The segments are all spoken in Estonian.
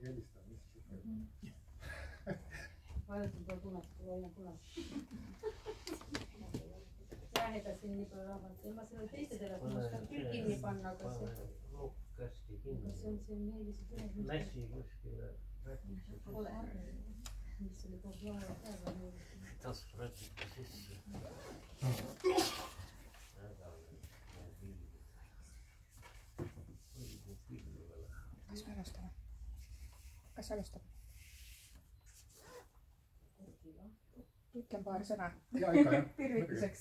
helistada, mis siis vajutan kohe punast, kui aina punast. Räähida siin nii palju rahvalt. Ma selle teiste telefonist saab küll kinni panna, aga see... Kästi kinni. Kas see on see meelis? Mässi kuskile rätiksi. Ole. Mis oli kogu aeg päeva meelis? Tasku rätiksi sisse. Kas me alustame? Kas alustab? Ütlen paar sõna tervituseks.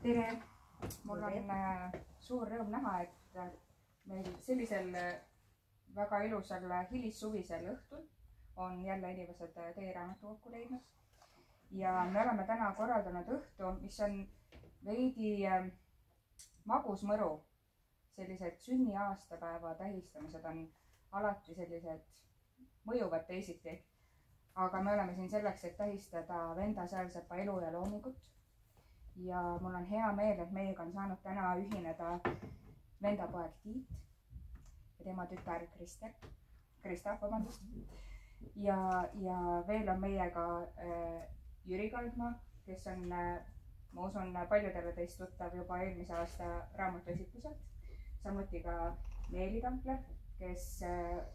Tere! Mul on suur rõõm näha, et meil sellisel väga ilusal hilissuvisel õhtul on jälle inimesed teie raamatukokku leidnud. Ja me oleme täna korraldanud õhtu, mis on veidi magusmõru. Sellised sünniaastapäeva tähistamised on alati sellised mõjuvad teisiti. Aga me oleme siin selleks, et tähistada Venda Säälsepa elu ja loomingut. Ja mul on hea meel, et meiega on saanud täna ühineda Venda poeg Tiit ja tema tütar Krista, vabandust. Ja veel on meiega Jüri Kaldmaa, kes on, ma usun, paljudele teist tuttav juba eelmise aasta raamatuesitluselt. Samuti ka Meeli Tampler, kes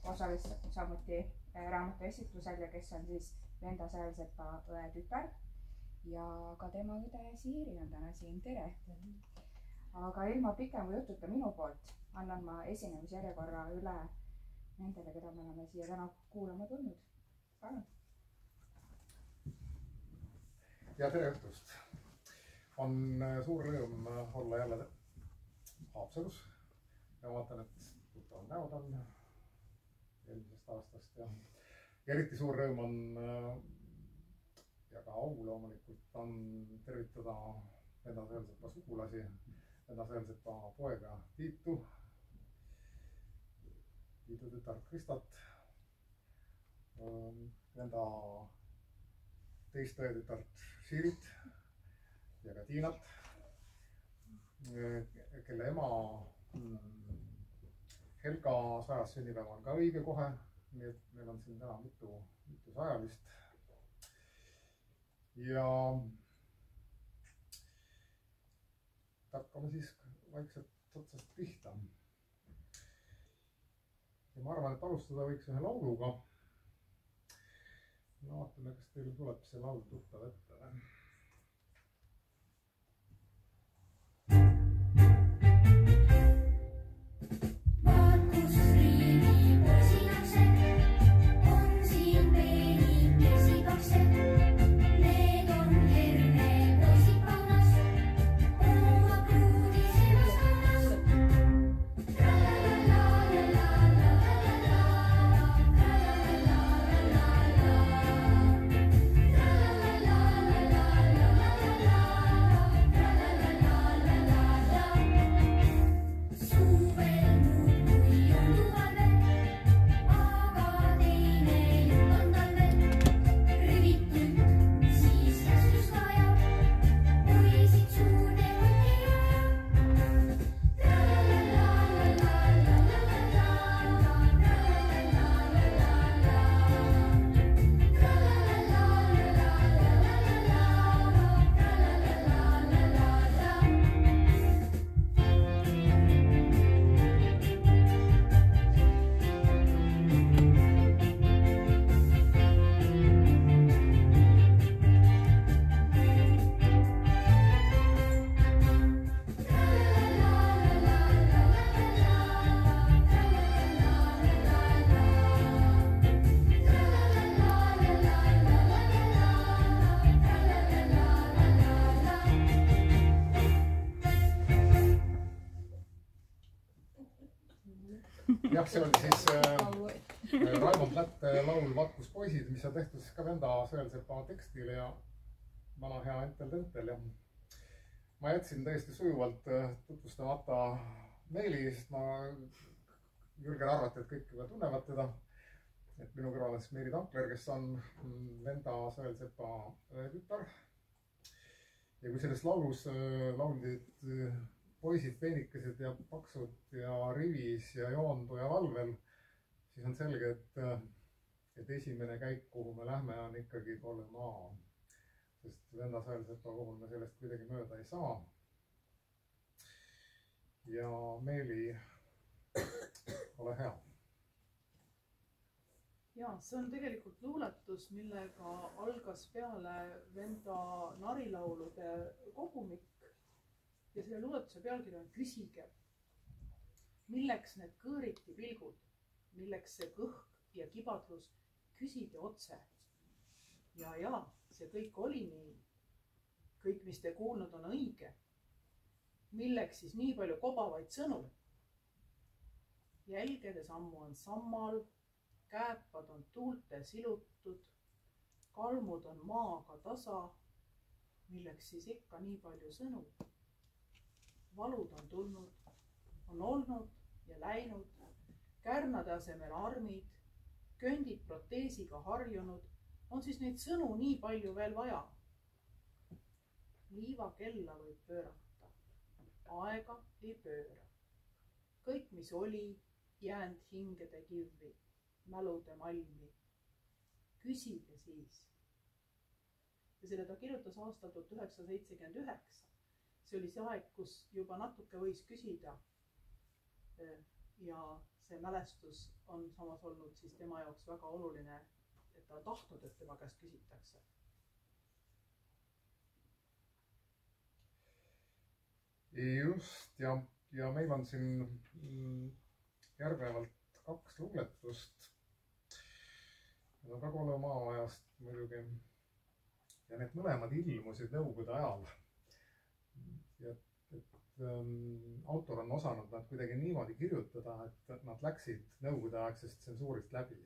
osales samuti raamatuesitlusel ja kes on siis Venda Säälsepa õe tütar. Ja ka tema õde Siiri on täna siin. Tere! Aga ilma pikema jututa minu poolt annan ma esinemisjärjekorra üle nendele, keda me oleme siia täna kuulama tulnud. Palun! Ja tere õhtust! On suur rõõm olla jälle Haapsalus. Ja ma vaatan, et tuttavad näod on eelmisest aastast ja eriti suur rõõm on ja ka au loomulikult on tervitada Venda Säälsepa sugulasi, Venda Säälsepa poega Tiitu tütar Kristat, Venda teist õetütart Siirit ja ka Tiinat, kelle ema Helga 100. sünnipäev on ka õige kohe, nii et meil on siin täna mitu sajalist. Ja hakkame siis vaikselt otsast pihta. Ja ma arvan, et alustada võiks ühe lauluga. No vaatame, kas teil tuleb see laul tuttav ette. Jah, see oli siis Raimond Lätte laul Vatkuspoisid, mis on tehtud siis ka Venda Säälsepa tekstile ja vana hea Entel-Tentel. Ja ma jätsin täiesti sujuvalt tutvustamata Meeli, sest ma julgen arvata, et kõik juba tunnevad teda. Et minu kõrval on siis Meeli Tampler, kes on Venda Säälsepa tütar. Ja kui selles laulus lauldid poisid peenikesed ja paksud ja rivis ja joondu ja valvel, siis on selge, et esimene käik, kuhu me lähme, on ikkagi Kolemaa. Sest Venda Sõelsepa puhul me sellest kuidagi mööda ei saa. Ja Meeli, ole hea. Ja, see on tegelikult luuletus, millega algas peale Venda narilaulude kogumik. Ja selle luuletuse pealkiri on Küsige. Milleks need kõõriti pilgud? Milleks see kõhk ja kibadlus? Küsige otse. Ja, see kõik oli nii. Kõik, mis te kuulnud, on õige. Milleks siis nii palju kobavaid sõnu? Jälgede sammu on sammal, kääpad on tuulte silutud, kalmud on maaga tasa. Milleks siis ikka nii palju sõnu? Valud on tulnud, on olnud ja läinud, kärnade asemel armid, köndid proteesiga harjunud, on siis neid sõnu nii palju veel vaja. Liiva kella võib pöörata, aega ei pööra. Kõik, mis oli, jäänd hingede kivvi, mälude malmi. Küsige siis. Ja selle ta kirjutas aastal 1979. See oli see aeg, kus juba natuke võis küsida. Ja see mälestus on samas olnud siis tema jaoks väga oluline, et ta on tahtnud, et tema käest küsitakse. Just, ja meil on siin järgnevalt 2 luuletust. Need on ka Kolemaa ajast muidugi. Ja need mõlemad ilmusid Nõukogude ajal. Ja autor on osanud nad kuidagi niimoodi kirjutada, et nad läksid Nõukogude aegsest tsensuurist läbi.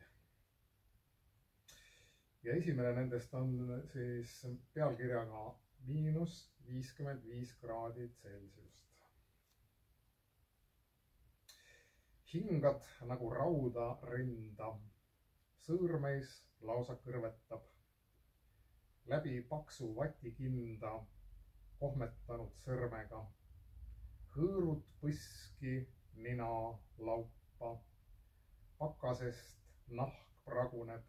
Ja esimene nendest on siis pealkirjaga -55 kraadi Celsiust. Hingad nagu rauda rinda, sõõrmeis lausa kõrvetab, läbi paksu vatikinda kohmetanud sõrmega, hõõrud põski nina laupa, pakasest nahk praguneb,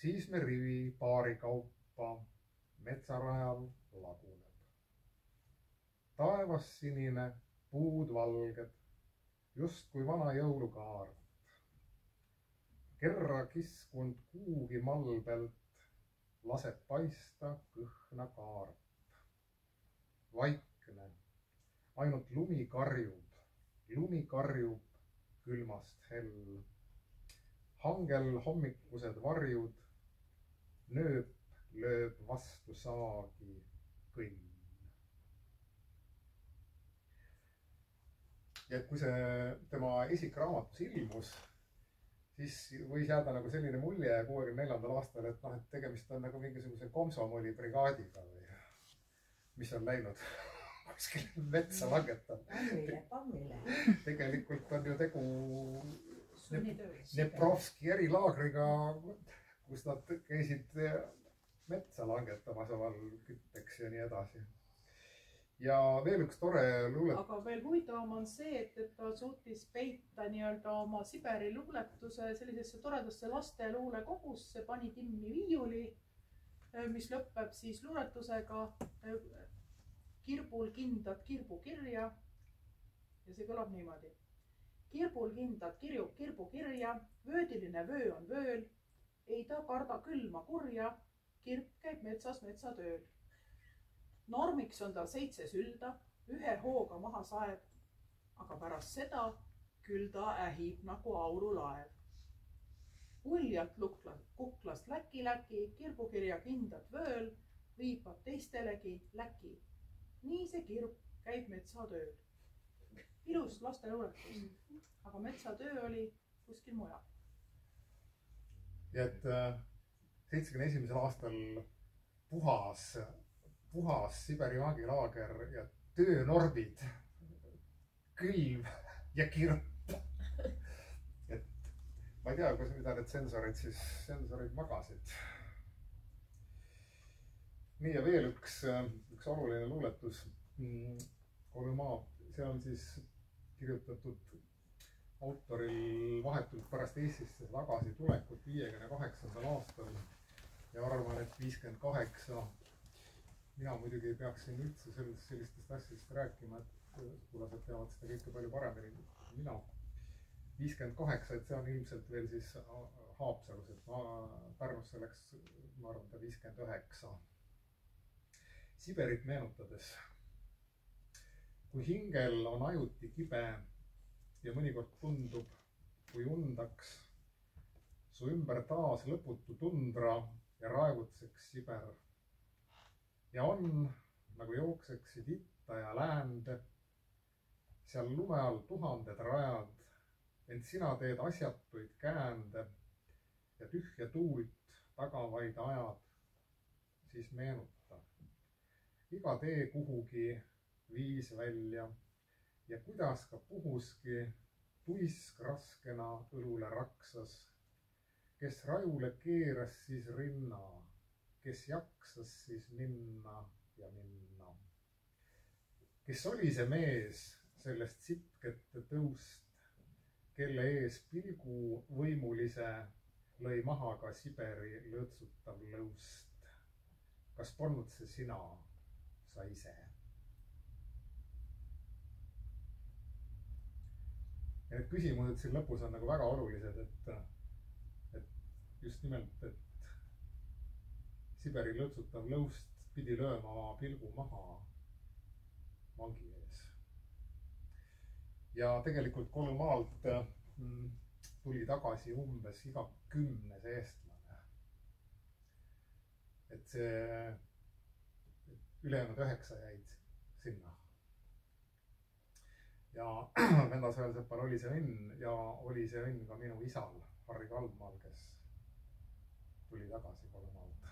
siis me rivi paari kaupa metsarajal laguneb. Taevas sinine, puud valged, just kui vana jõulukaart. Kerra kiskund kuugi malbelt laseb paista kõhna kaart. Vaikne, ainult lumi karjub külmast hell. Hangel hommikused varjud, nööp lööb vastu saagi kõnn. Ja kui see tema esikraamatus ilmus, siis võis jääda nagu selline mulje 64. aastal, et tegemist on nagu mingisuguse komsomoli brigaadiga või mis on läinud kuskil metsa langetama. Pammile. Tegelikult on ju tegu Dneprovski erilaagriga, kus nad käisid metsa langetamas omal kütteks ja nii edasi. Ja veel üks tore luulet. Aga veel huvitavam on see, et ta suutis peita nii-öelda oma Siberi luuletuse sellisesse toredasse lasteluule kogusse, pani timmi viiuli, mis lõpeb siis luuletusega Kirbul kindad kirbu kirja. Ja see kõlab niimoodi. Kirbul kindad kirbu kirja, vöödiline vöö on vööl, ei ta karda külma kurja, kirp käib metsas metsatööl. Normiks on tal 7 sülda, 1 hooga maha saeb, aga pärast seda küll ta ähib nagu aurulaev. Uljalt kuklast läki, kirbukirja kindad vööl, viipab teistelegi läki. Nii see kirp käib metsatööl. Ilus lasteluuletus, aga metsatöö oli kuskil mujal. Ja et 71. aastal puhas Siberi maagilaager ja töönormid, külm ja kirp. Et ma ei tea, mida need sensorid magasid. Nii ja veel üks oluline luuletus. Kolemaa, see on siis kirjutatud autoril vahetult pärast Eestisse tagasi tulekut 58. aastal ja arvan, et 58. Mina muidugi ei peaks siin üldse sellistest asjadest rääkima, et sugulased teavad seda kõike palju paremini kui mina. 58, et see on ilmselt veel siis Haapsalus, et Pärnusse läks, ma arvan, ta 59. Siberit meenutades. Kui hingel on ajuti kibe ja mõnikord tundub, kui undaks su ümber taas lõputu tundra ja raevutseks Siber. Ja on, nagu jookseksid itta ja läände, seal lume all tuhanded rajad, ent sina teed asjatuid käände ja tühja tuult tagavaid ajad, siis meenuta. Iga tee kuhugi viis välja ja kuidas ka puhuski tuisk raskena õlule raksas, kes rajule keeras siis rinna, kes jaksas siis minna ja minna. Kes oli see mees sellest sitkete tõust, kelle ees pilgu võimulise lõi maha ka Siberi lõõtsutav lõust. Kas polnud see sina, sa ise? Ja need küsimused siin lõpus on nagu väga olulised, et just nimelt, et Siberi lõõtsutav lõust pidi lööma oma pilgu maha vangi ees. Ja tegelikult Kolmaalt tuli tagasi umbes iga 10. eestlane. Et see ülejäänud 9 jäid sinna. Ja Vendasõjasepal oli see õnn ja oli see õnn ka minu isal, Harri Kaldmaal, kes tuli tagasi Kolmaalt.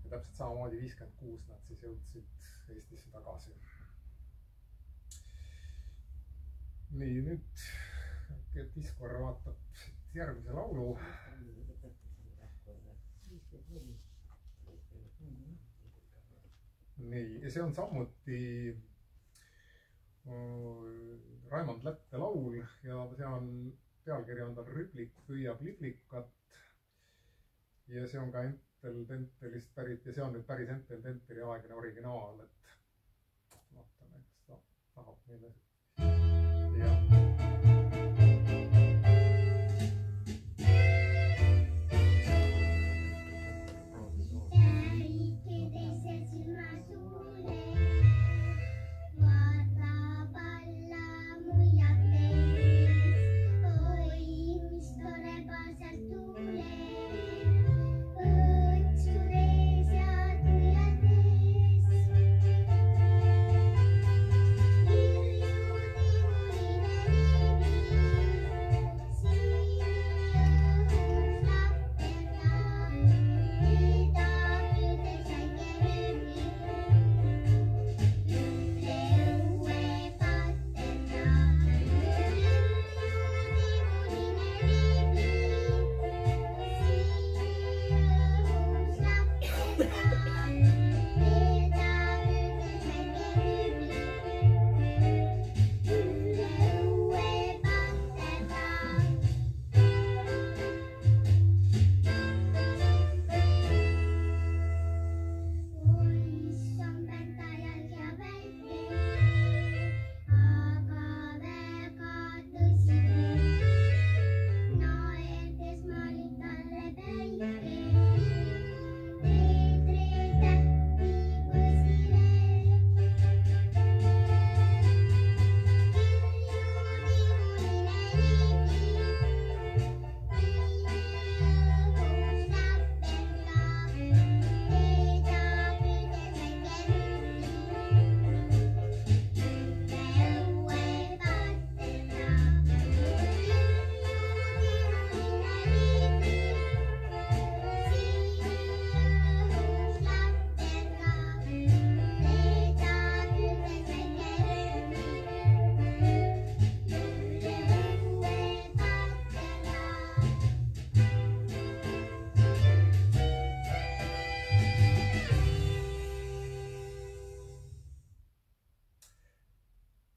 Ja täpselt samamoodi 56 nad siis jõudsid Eestisse tagasi. Nii, nüüd Diskvar vaatab järgmise laulu. Nii, ja see on samuti Raimond Lätte laul ja see on, pealkiri on tal Rüblik püüab liblikat. Ja see on ka Entel Tentelist pärit ja see on nüüd päris Entel Tenteli aegne originaal, et vaatame, kas ta tahab meile. Jah.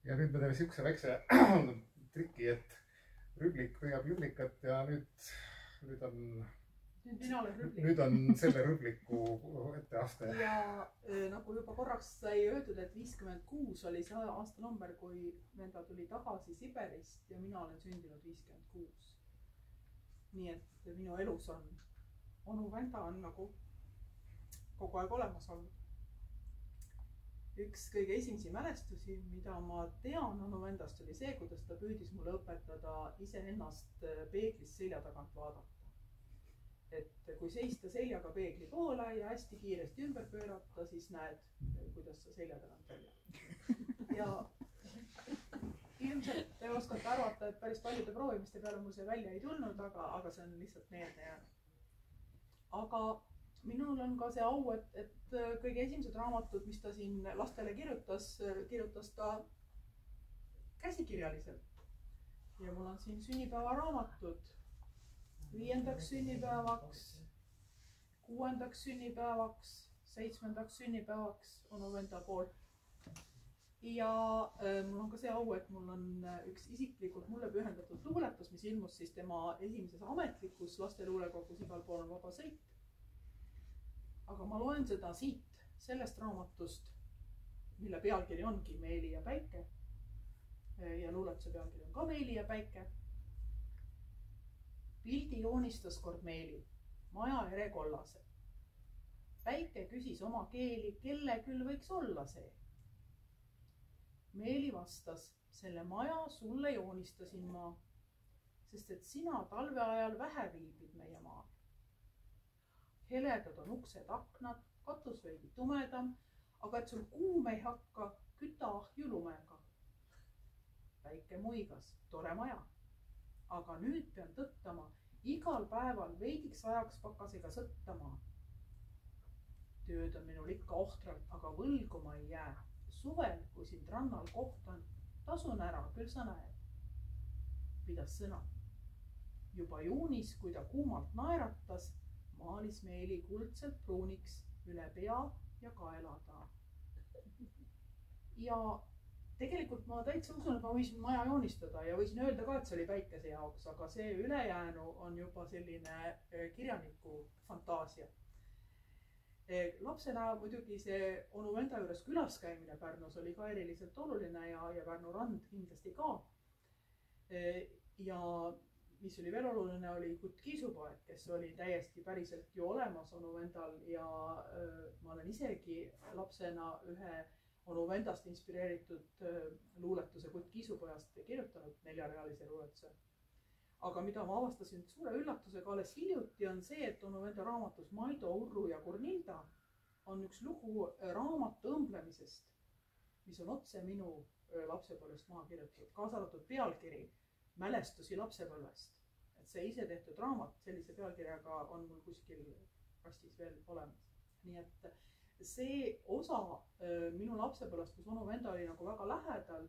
Ja nüüd me teeme siukse väikse triki, et rüblik püüab jüllikat ja nüüd on selle rübliku etteaste. Ja nagu juba korraks sai öeldud, et 56 oli see aastanumber, kui venda tuli tagasi Siberist ja mina olen sündinud 56. Nii et minu elus on onu venda on nagu kogu aeg olemas olnud. Üks kõige esimesi mälestusi, mida ma tean onu vendast, oli see, kuidas ta püüdis mulle õpetada iseennast peeglis selja tagant vaadata. Et kui seista seljaga peegli poole ja hästi kiiresti ümber pöörata, siis näed, kuidas sa selja tagant välja. Ja ilmselt te oskate arvata, et päris paljude proovimiste peale mul see välja ei tulnud, aga see on lihtsalt meelde jäänud. Aga minul on ka see au, et kõige esimesed raamatud, mis ta siin lastele kirjutas ta käsikirjaliselt. Ja mul on siin sünnipäevaraamatud 5. sünnipäevaks, 6. sünnipäevaks, 7. sünnipäevaks onu venda poolt. Ja mul on ka see au, et mul on üks isiklikult mulle pühendatud luuletus, mis ilmus siis tema esimeses ametlikus lasteluulekogus, igal pool on vaba sõit. Aga ma loen seda siit, sellest raamatust, mille pealkiri ongi Meeli ja päike. Ja luuletuse pealkiri on ka Meeli ja päike. Pildi joonistas kord Meeli, maja ere kollase. Päike küsis oma keeli, kelle küll võiks olla see. Meeli vastas, selle maja sulle joonistasin ma, sest et sina talve ajal vähe viibid meie maal. Heledad on uksed aknad, katus veidi tumedam, aga et sul kuum ei hakka, küta ahju lumega. Päike muigas, tore maja. Aga nüüd pean tõttama, igal päeval veidiks ajaks pakasega sõttama. Tööd on minul ikka ohtralt, aga võlgu ma ei jää. Suvel, kui sind rannal kohtan, tasun ära, küll sa näed. Pidas sõna. Juba juunis, kui ta kuumalt naeratas, maalis Meeli kuldselt pruuniks üle pea ja kaelada. Ja tegelikult ma täitsa usun, et ma võisin maja joonistada ja võisin öelda ka, et see oli päikese jaoks, aga see ülejäänu on juba selline kirjaniku fantaasia. Lapsena muidugi see onu venda juures külas käimine Pärnus oli ka eriliselt oluline ja Pärnu rand kindlasti ka. Ja mis oli veel oluline, oli Kutt Kiisupoeg, kes oli täiesti päriselt ju olemas onu vendal ja ma olen isegi lapsena ühe onu vendast inspireeritud luuletuse Kutt Kiisupojast kirjutanud 4-realise luuletuse. Aga mida ma avastasin suure üllatusega alles hiljuti on see, et onu venda raamatus Maido, Urru ja Kurnilda on üks lugu raamatu õmblemisest, mis on otse minu lapsepõlvest maha kirjutatud, kaasa arvatud pealkiri Mälestusi lapsepõlvest. Et see ise tehtud raamat sellise pealkirjaga on mul kuskil kastis veel olemas. Nii et see osa minu lapsepõlvest, kus onu venda oli nagu väga lähedal,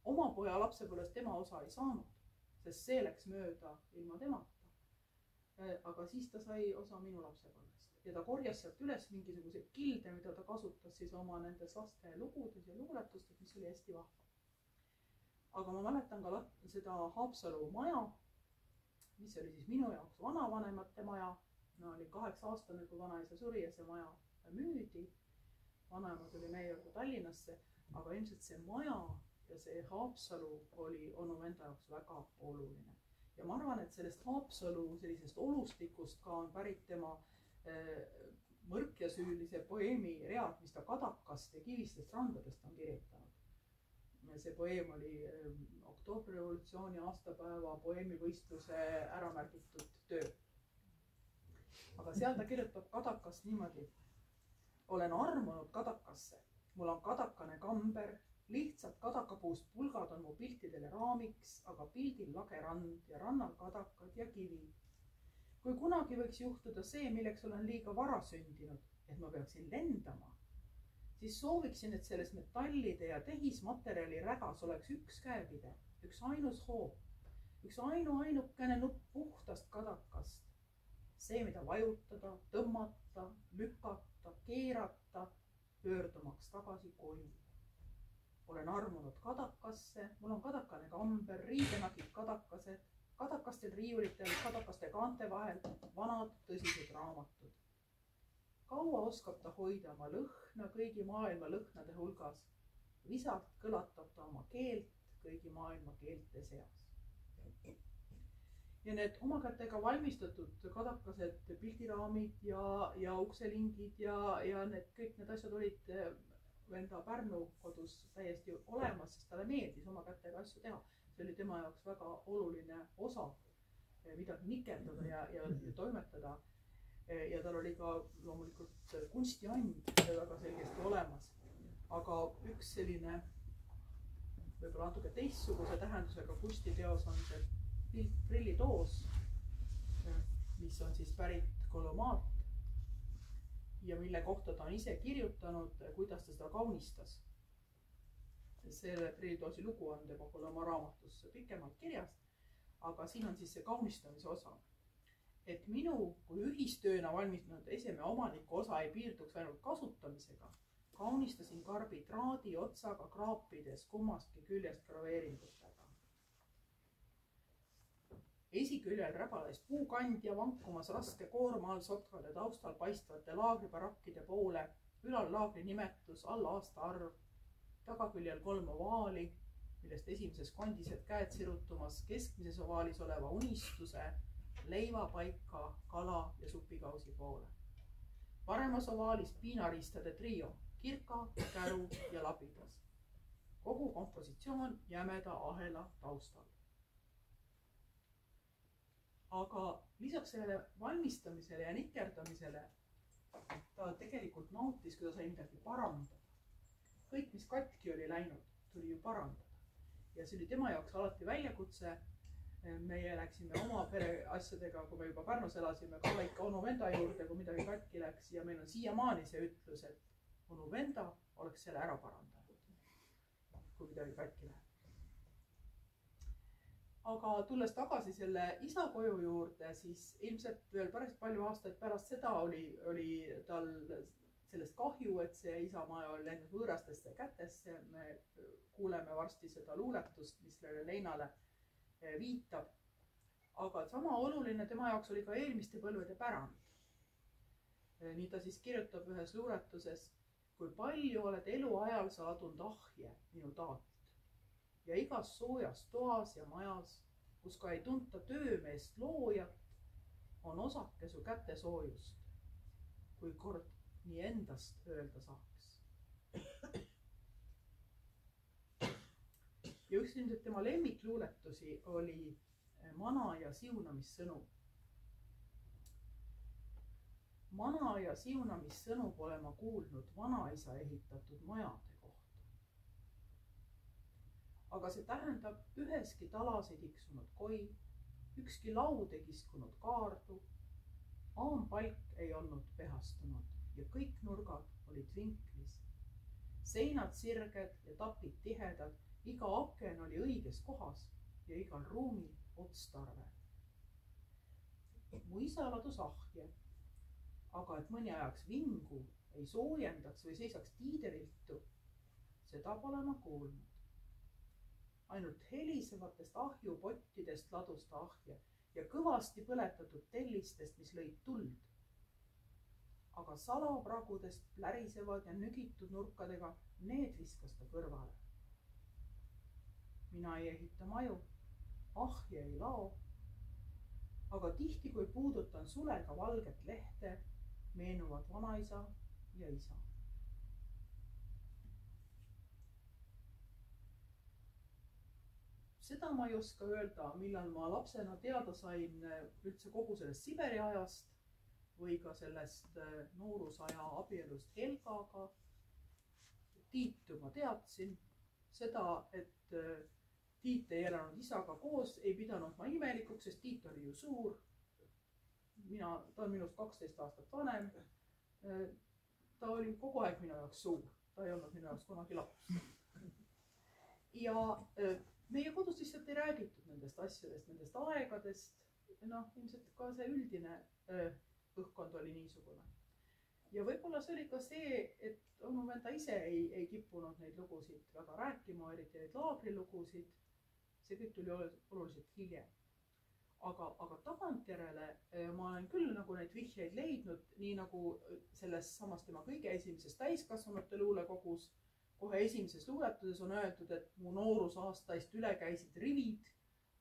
oma poja lapsepõlvest tema osa ei saanud, sest see läks mööda ilma temata. Aga siis ta sai osa minu lapsepõlvest ja ta korjas sealt üles mingisuguseid kilde, mida ta kasutas siis oma nendes laste lugudes ja luuletustes, mis oli hästi vahva. Aga ma mäletan ka seda Haapsalu maja, mis oli siis minu jaoks vanavanemate maja. Ma olin 8-aastane, kui vanaisa suri ja see maja müüdi. Vanaema tuli meie juurde Tallinnasse, aga ilmselt see maja ja see Haapsalu oli onu venda jaoks väga oluline. Ja ma arvan, et sellest Haapsalu sellisest olustikust ka on pärit tema Mõrk ja süülise poeemi read, mis ta Kadakast ja Kivistest randadest on kirjutanud. See poeem oli Oktoobrirevolutsiooni aastapäeva poeemivõistluse äramärgitud töö. Aga seal ta kirjutab Kadakast niimoodi. Olen armunud Kadakasse. Mul on kadakane kamber, lihtsalt kadakapuust pulgad on mu piltidele raamiks, aga pildil lage rand ja rannal kadakad ja kivi. Kui kunagi võiks juhtuda see, milleks olen liiga vara sündinud, et ma peaksin lendama, siis sooviksin, et selles metallide ja tehismaterjali rägas oleks üks käepide, üks ainus hoop, üks ainukene nupp puhtast kadakast. See, mida vajutada, tõmmata, lükata, keerata, pöördumaks tagasi koju. olen armunud kadakasse, mul on kadakane kamber, riidenakid kadakased, kadakastel riiulitel, kadakaste kaante vahel vanad tõsised raamatud. Kaua oskab ta hoida oma lõhna kõigi maailma lõhnade hulgas. Visalt kõlatab ta oma keelt kõigi maailma keelte seas. Ja need oma kätega valmistatud kadakased, pildiraamid ja ukselingid ja kõik need asjad olid enda Pärnu kodus täiesti olemas, sest talle meeldis oma kätega asju teha. See oli tema jaoks väga oluline osa, midagi nikeldada ja toimetada. Ja tal oli ka loomulikult kunstiand väga selgesti olemas. Aga üks selline võib-olla natuke teistsuguse tähendusega kunstiteos on see prillitoos, mis on siis pärit Kolomaat ja mille kohta ta on ise kirjutanud, kuidas ta seda kaunistas. Selle prillitoosi lugu on tema oma raamatus pikemalt kirjas, aga siin on siis see kaunistamise osa. Et minu kui ühistööna valmistanud esimene omaniku osa ei piirduks ainult kasutamisega, kaunistasin karbi traadi otsaga kraapides kummastki küljest graveeringutega. Esiküljel räbalais puukandja vankumas raske koorma all sotkade taustal paistvate laagribarakkide poole, ülal laagri nimetus, all aastaarv, tagaküljel 3 ovaali, millest esimeses kondised käed sirutumas keskmises ovaalis oleva unistuse, leivapaika, kala ja supikausi poole. Paremas ovaalis piinaristade trio, kirka, käru ja labidas. Kogu kompositsioon jämeda ahela taustal. Aga lisaks sellele valmistamisele ja nikerdamisele ta tegelikult nautis, kui ta sai midagi parandada. Kõik, mis katki oli läinud, tuli ju parandada. Ja see oli tema jaoks alati väljakutse. Meie läksime oma pere asjadega, kui me juba Pärnus elasime, ka ikka onu venda juurde, kui midagi katki läks. Ja meil on siiamaani see ütlus, et onu venda oleks selle ära parandanud, kui midagi katki läheb. Aga tulles tagasi selle isa koju juurde, siis ilmselt veel päris palju aastaid pärast seda oli tal sellest kahju, et see isamaja oli läinud võõrastesse kätesse. Me kuuleme varsti seda luuletust, mis sellele leinale viitab. Aga sama oluline tema jaoks oli ka eelmiste põlvede pärand. Nii ta siis kirjutab ühes luuletuses, kui palju oled eluajal saadunud ahje minu taat. Ja igas soojas toas ja majas, kus ka ei tunta töömeest loojat, on osake su käte soojust, kui kord nii endast öelda saaks. Ja üks ilmselt tema lemmikluuletusi oli Mana ja siunamissõnu. Mana ja siunamissõnu pole ma kuulnud vanaisa ehitatud majade. Aga see tähendab üheski talas ei tiksunud koi, ükski laude kiskunud kaardu, aampalk ei olnud pehastunud ja kõik nurgad olid vinklis. Seinad sirged ja tapid tihedad, iga aken oli õiges kohas ja igal ruumil otstarve. Mu isa ladus ahje, aga et mõni ajaks vingu ei soojendaks või seisaks tiideviltu, seda pole ma kuulnud. Ainult helisevatest ahjupottidest ladus ta ahje ja kõvasti põletatud tellistest, mis lõid tuld. Aga salapragudest plärisevad ja nügitud nurkadega need viskas ta kõrvale. Mina ei ehita maju, ahje ei lao, aga tihti, kui puudutan sulega valget lehte, meenuvad vanaisa ja isa. Seda ma ei oska öelda, millal ma lapsena teada sain üldse kogu sellest Siberi ajast või ka sellest noorusaja abielust Helgaga. Tiitu ma teadsin. Seda, et Tiit ei elanud isaga koos, ei pidanud ma imelikuks, sest Tiit oli ju suur. Ta on minust 12 aastat vanem. Ta oli kogu aeg minu jaoks suur. Ta ei olnud minu jaoks kunagi laps. Ja meie kodus lihtsalt ei räägitud nendest asjadest, nendest aegadest. Ilmselt ka see üldine õhkkond oli niisugune. ja võib-olla see oli ka see, et onu venda ise ei kippunud neid lugusid väga rääkima, eriti neid laagrilugusid. See kõik tuli oluliselt hiljem. Aga tagantjärele ma olen küll nagu neid vihjeid leidnud, nii nagu selles samas tema kõige esimeses täiskasvanute luulekogus. Kohe esimeses luuletuses on öeldud, et mu noorusaastaist üle käisid rivid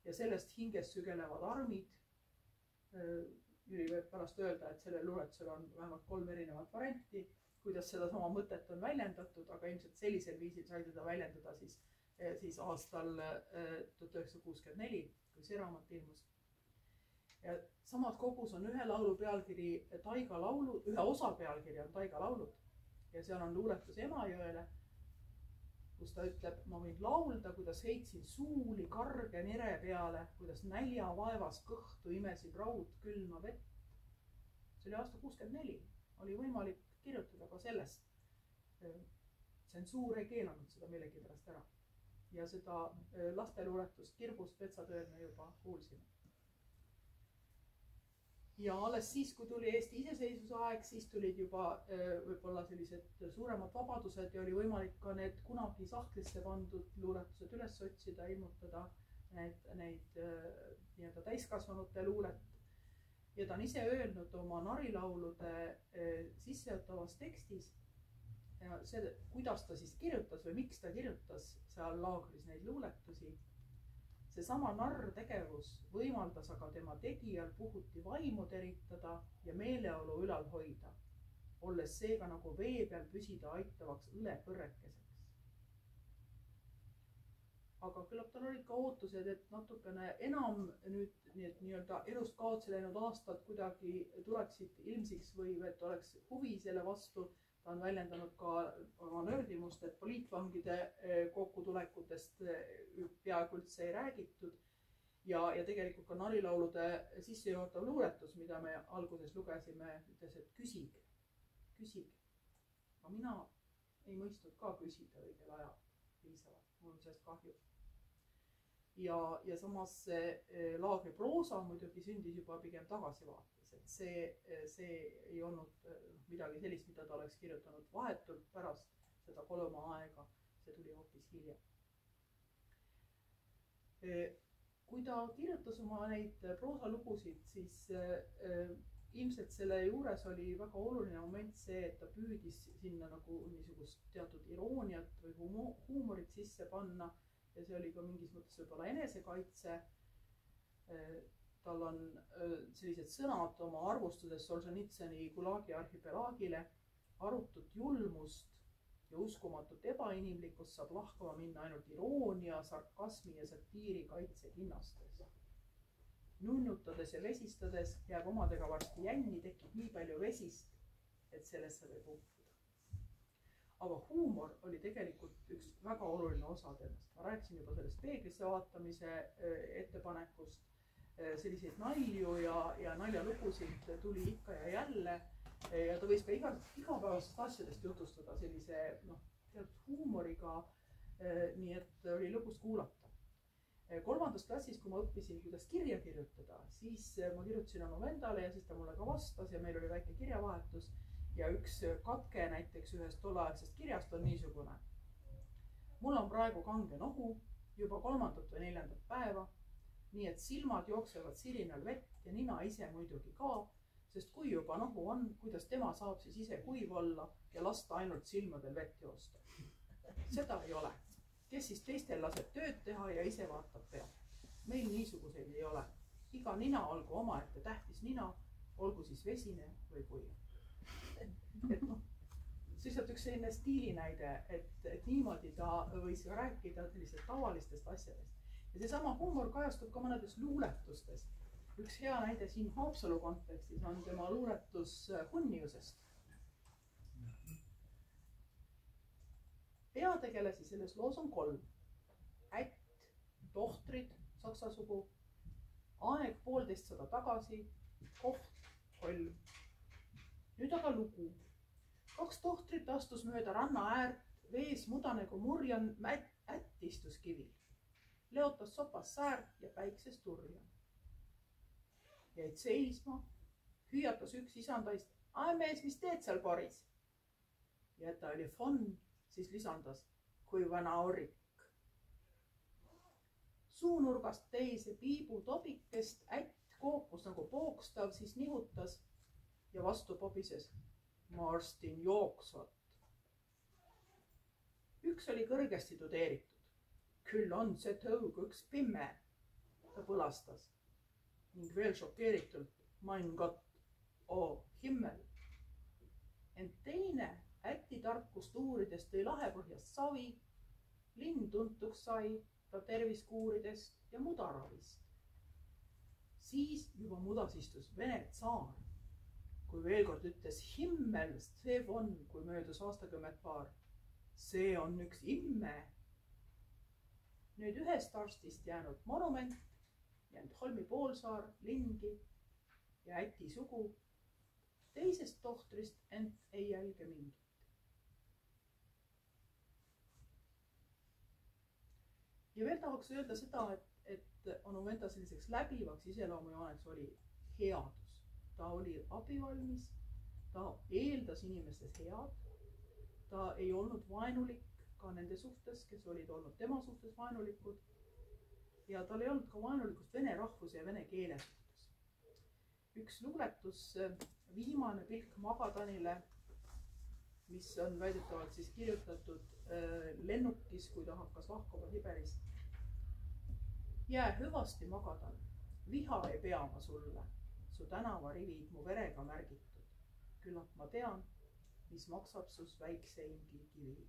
ja sellest hingest sügelevad armid. Jüri võib pärast öelda, et sellel luuletusel on vähemalt 3 erinevat varianti, kuidas seda sama mõtet on väljendatud, aga ilmselt sellisel viisil sai teda väljendada siis aastal 1964, kui see raamat ilmus. Ja samas kogus on ühe laulu pealkiri Taiga laulu, ühe osa pealkiri on Taiga laulud ja seal on luuletus Emajõele, kus ta ütleb, ma võin laulda, kuidas heitsin suuli karge nire peale, kuidas nälja vaevas kõhtu imesid raud külma vett. See oli aasta 64, oli võimalik kirjutada ka sellest. Tsensuur ei keelanud seda millegipärast ära. Ja seda lasteluuletust Kirbust Petsatööl me juba kuulsime. Ja alles siis, kui tuli Eesti iseseisvuse aeg, siis tulid juba võib-olla sellised suuremad vabadused ja oli võimalik ka need kunagi sahtlisse pandud luuletused üles otsida, ilmutada neid nii-öelda täiskasvanute luulet. Ja ta on ise öelnud oma narilaulude sissejuhatavas tekstis, see, kuidas ta siis kirjutas või miks ta kirjutas seal laagris neid luuletusi. Seesama narr tegevus võimaldas aga tema tegijal puhuti vaimu teritada ja meeleolu ülal hoida, olles seega nagu vee peal püsida aitavaks õlepõrrekeseks. Aga küllap tal olid ka ootused, et natukene enam nüüd nii-öelda elust kaotsi läinud aastad kuidagi tuleksid ilmsiks või et oleks huvi selle vastu. Ta on väljendanud ka oma nördimust, et poliitvangide kokkutulekutest peaaegu üldse ei räägitud. Ja tegelikult ka narilaulude sissejuhatav luuletus, mida me alguses lugesime, ütles, et küsige. Aga mina ei mõistnud ka küsida õigel ajal piisavalt. Mul on sellest kahju. Ja samas laagri proosa muidugi sündis juba pigem tagasivaates. Et see ei olnud midagi sellist, mida ta oleks kirjutanud vahetult pärast seda kolma aega. See tuli hoopis hiljem. Kui ta kirjutas oma neid proosalugusid, siis ilmselt selle juures oli väga oluline moment see, et ta püüdis sinna nagu niisugust teatud irooniat või huumorit sisse panna. Ja see oli ka mingis mõttes võib-olla enesekaitse. Tal on sellised sõnad oma arvustuses Solženitsõni Gulagi arhipelaagile. Arutut julmust ja uskumatut ebainimlikkust saab lahkama minna ainult iroonia, sarkasmi ja satiiri kaitsekinnastes. Nunnutades ja vesistades jääb omadega varsti jänni, tekib nii palju vesist, et sellesse võib uppuda. Aga huumor oli tegelikult üks väga oluline osa temast. Ma rääkisin juba sellest peeglisse vaatamise ettepanekust. Selliseid nalju ja naljalugusid tuli ikka ja jälle ja ta võis ka igapäevastest asjadest jutustada sellise teatud huumoriga, nii et oli lõbus kuulata. 3. klassis, kui ma õppisin, kuidas kirja kirjutada, siis ma kirjutasin oma vendale ja siis ta mulle ka vastas ja meil oli väike kirjavahetus ja üks katke näiteks ühest tolleaegsest kirjast on niisugune. Mul on praegu kange nohu juba 3. või 4. päeva. Nii et silmad jooksevad sirinal vett ja nina ise muidugi ka, sest kui juba nohu on, kuidas tema saab siis ise kuiv olla ja lasta ainult silmadel vett joosta. Seda ei ole. Kes siis teistel laseb tööd teha ja ise vaatab pealt. Meil niisuguseid ei ole. Iga nina olgu omaette tähtis nina, olgu siis vesine või kuiv. Siis on üks selline stiilinäide, et niimoodi ta võis rääkida sellisest tavalistest asjadest. Ja seesama huumor kajastub ka mõnedes luuletustes. Üks hea näide siin Haapsalu kontekstis on tema luuletus Hunniusest. Peategelasi selles loos on 3. Ätt, tohtrid, saksa sugu, aeg 150 tagasi, koht, kolm. Nüüd aga lugu. 2 tohtrit astus mööda ranna äärt, vees mudanegu murjan ätt istus kivil. Leotas sopas säärt ja päikses turja. Jäid seisma, hüüatas üks isandaist, ai mees, mis teed seal baris? Ja ta oli fun, siis lisandas, kui vana orrik. Suunurgast teise piibu tobikest ätt koopus nagu pookstav, siis nihutas ja vastu pobises. Ma arstin jooksvat. Üks oli kõrgesti tudeeritud. Küll on see tõug üks pimme. Ta põlastas ning veel šokeeritult. Mein Gott, oh himmel. Ent teine äti tarkust uurides tõi lahepõhjast savi. Linn tuntuks sai ta terviskuuridest ja mudaravist. Siis juba mudas istus Vene tsaar. Kui veel kord ütles himmel, see on, kui möödus aastakümmet paar. See on üks imme. Nüüd ühest arstist jäänud monument, jäänud Holmi poolsaar, lingi ja äti sugu. Teisest tohtrist ent ei jälge mingit. Ja veel tahaks öelda seda, et Onuventa selliseks läbivaks iseloomujooneks oli headus. Ta oli abivalmis, ta eeldas inimestes head, ta ei olnud vaenulik ka nende suhtes, kes olid olnud tema suhtes vaenulikud. Ja tal ei olnud ka vaenulikust vene rahvuse ja vene keele suhtes. Üks luuletus, viimane pilk Magadanile, mis on väidetavalt siis kirjutatud lennukis, kui ta hakkas lahkuma Siberist. Jää hüvasti Magadan, viha ei pea ma sulle, su tänavarivid mu verega märgitud. Küllap ma tean, mis maksab sus väikseimgi kivi.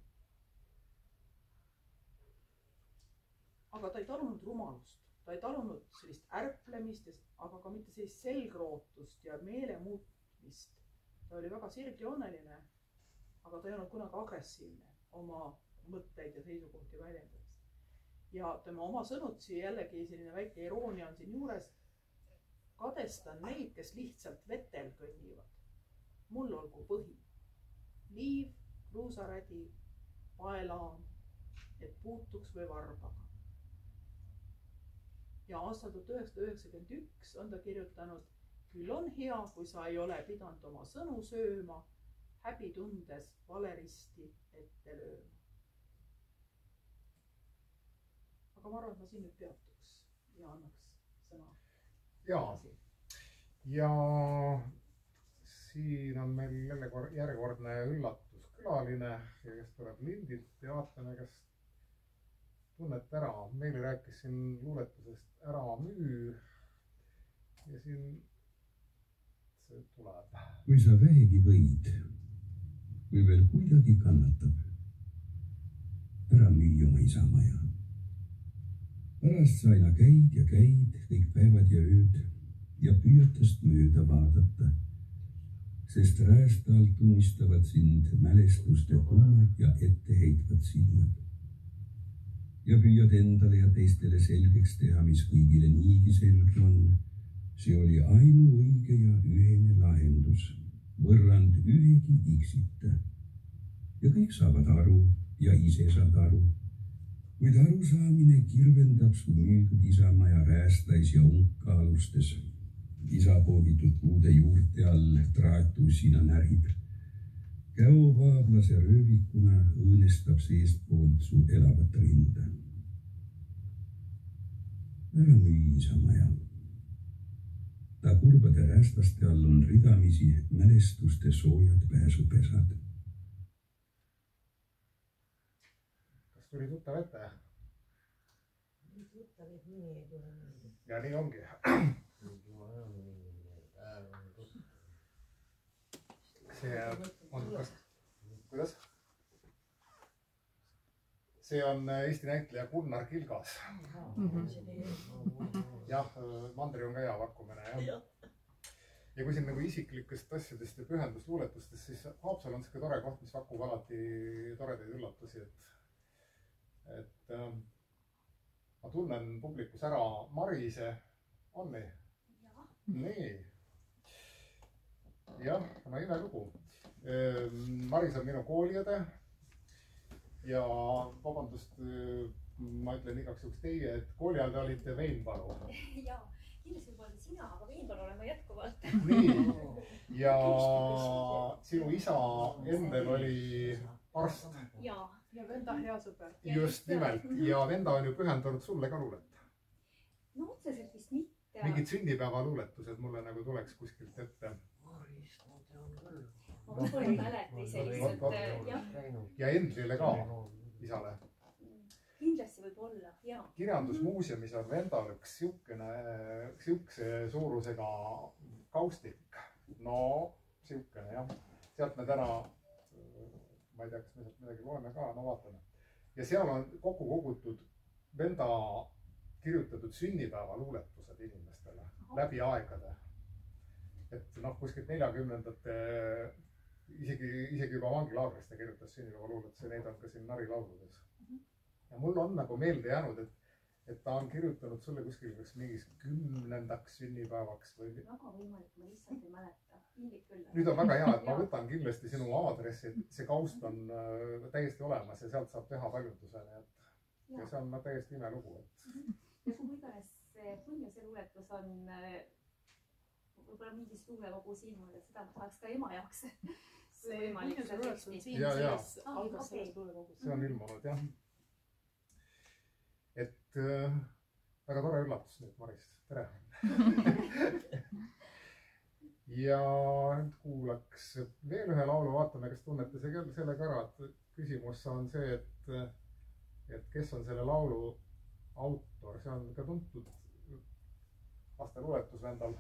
Aga ta ei talunud rumalust, ta ei talunud sellist ärplemist, aga ka mitte sellist selgrootust ja meele muutmist. Ta oli väga sirgjooneline, aga ta ei olnud kunagi agressiivne oma mõtteid ja seisukohti väljendades. Ja tema oma sõnutsi jällegi selline väike iroonia on siin juures. Kadestan neid, kes lihtsalt vetel kõnnivad. Mul olgu põhi. Liiv, kruusarädi, paelaam, et puutuks või varbaga. Ja aastal 1991 on ta kirjutanud, küll on hea, kui sa ei ole pidanud oma sõnu sööma, häbi tundes valeristi ette lööma. Aga ma arvan, et ma siin nüüd peatuks ja annaks sõna. Ja siin on meil järjekordne üllatuskülaline, kes tuleb lindilt ja vaatame, kes tunnet ära. Meile rääkis siin luuletusest Ära müü ja siin see tuleb. Kui sa vähegi võid, kui veel kuidagi kannatab, ära müü oma isamaja. Pärast sa aina käid ja käid kõik päevad ja ööd ja püüatast mööda vaadata, sest räästa alt unistavad sind mälestuste kummad ja etteheitvad silmad. Ja püüad endale ja teistele selgeks teha, mis kõigile niigi selge on. See oli ainuõige ja ühene lahendus, võrrand ühegi iksita. Ja kõik saavad aru ja ise saad aru. Kuid arusaamine kirvendab su müüdud isamaja räästais ja unka-alustes. Isa poogitud puude juurte all traatussina närib. Käovaablase röövikuna õõnestab seestpoolt su elavat rinda. Ära müü isamaja. Ta kurbade räästaste all on ridamisi mälestuste soojad pääsupesad. Kas tuli tuttav ette? Tuttav, et nii ei tule meelde. Ja nii ongi. See on, kuidas? See on Eesti näitleja Gunnar Kilgas. Jah, Mandri on ka hea pakkumine. Ja kui siin nagu isiklikest asjadest ja pühendusluuletustest, siis Haapsalu on siuke tore koht, mis pakub alati toredaid üllatusi. Et ma tunnen publikus ära Marise. On nii? Nii. Jah, no ime lugu. Maris on minu kooliõde ja vabandust, ma ütlen igaks juhuks teie, et kooli ajal te olite Veinpalu. Jaa, kindlasti võib olla sina, aga Veinpalu olen ma jätkuvalt. Nii, ja sinu isa endal oli arst. ja venda hea sõber. Just nimelt ja venda on ju pühendanud sulle ka luulet. no otseselt vist mitte. Mingid sünnipäevaluuletused mulle nagu tuleks kuskilt ette. ma võib-olla ei mäleta ise lihtsalt, jah. Ja Endlile ka, isale. Kindlasti võib olla, jaa. Kirjandusmuuseumis on vendal üks siukse suurusega kaustik. No siukene jah. Sealt me täna, ma ei tea, kas me sealt midagi loeme ka, no vaatame. Ja seal on kokku kogutud venda kirjutatud sünnipäevaluuletused inimestele läbi aegade. Et noh, kuskilt 40ndate isegi juba vangilaagrist ta kirjutas sünnipäevaluuletusi, neid on ka siin narilauludes. Ja mul on nagu meelde jäänud, et ta on kirjutanud sulle kuskil mingis 10. sünnipäevaks või... Väga võimalik, ma lihtsalt ei mäleta. Nüüd on väga hea, et ma võtan kindlasti sinu aadressi, et see kaust on täiesti olemas ja sealt saab teha paljundusele. Ja see on täiesti imelugu. Ja kuhu iganes see põhjus ja luuletus on võib-olla mingis luulekogu siin, et seda ma tahaks ka ema jaoks. See põhjus ja luuletus on siin, algas selles luulekogus. See on ilmunud, jah. Et väga tore üllatus nüüd, Maris. Tere! Ja nüüd kuulaks veel ühe laulu, vaatame, kas tunnete sellega ära, et küsimus on see, et kes on selle laulu autor, see on ka tuntud laste luuletus vendal.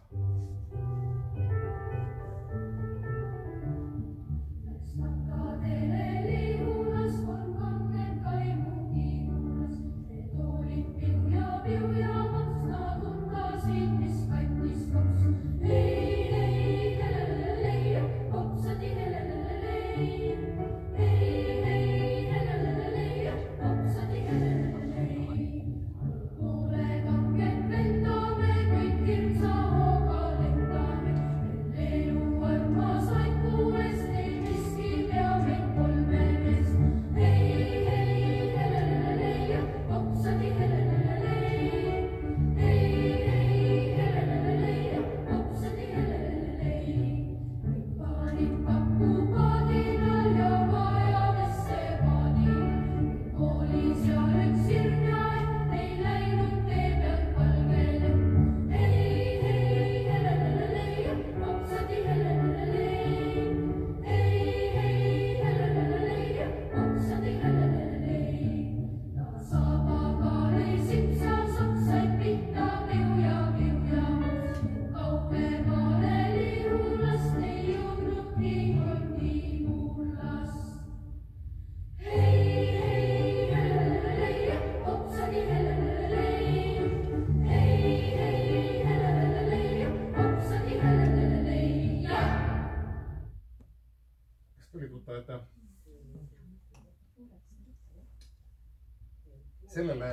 Sellele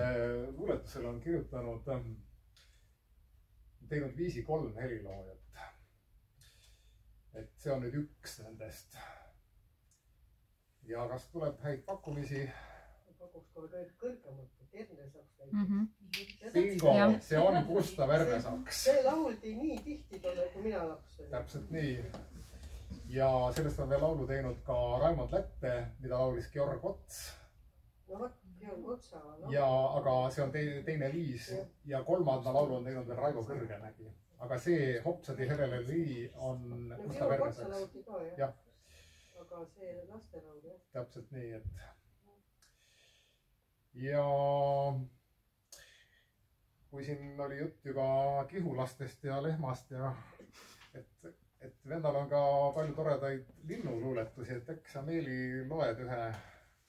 luuletusele on kirjutanud, teinud 5-3 heliloojat. Et see on nüüd üks nendest. Ja kas tuleb häid pakkumisi? Pakuks kohe kõrgemalt, et Erne saaks näiteks. Bingo, see on Gustav Ernesaks. See lauldi nii tihti tolle, kui mina laps olin. Täpselt nii. Ja sellest on veel laulu teinud ka Raimond Lätte, mida laulis Georg Ots. No vot, Georg Otsa. Ja, aga see on teine viis ja kolmanda laulu on teinud veel Raivo Kõrgemägi. Aga see Hopsadi Heleleli on Gustav Georg Otsa Ernesaks. lauldi ka, jah. Aga see lastelaul, jah. Täpselt nii, et... Ja kui siin oli jutt juba kihulastest ja lehmast ja et vendal on ka palju toredaid linnuluuletusi, et äkki sa Meeli loed ühe,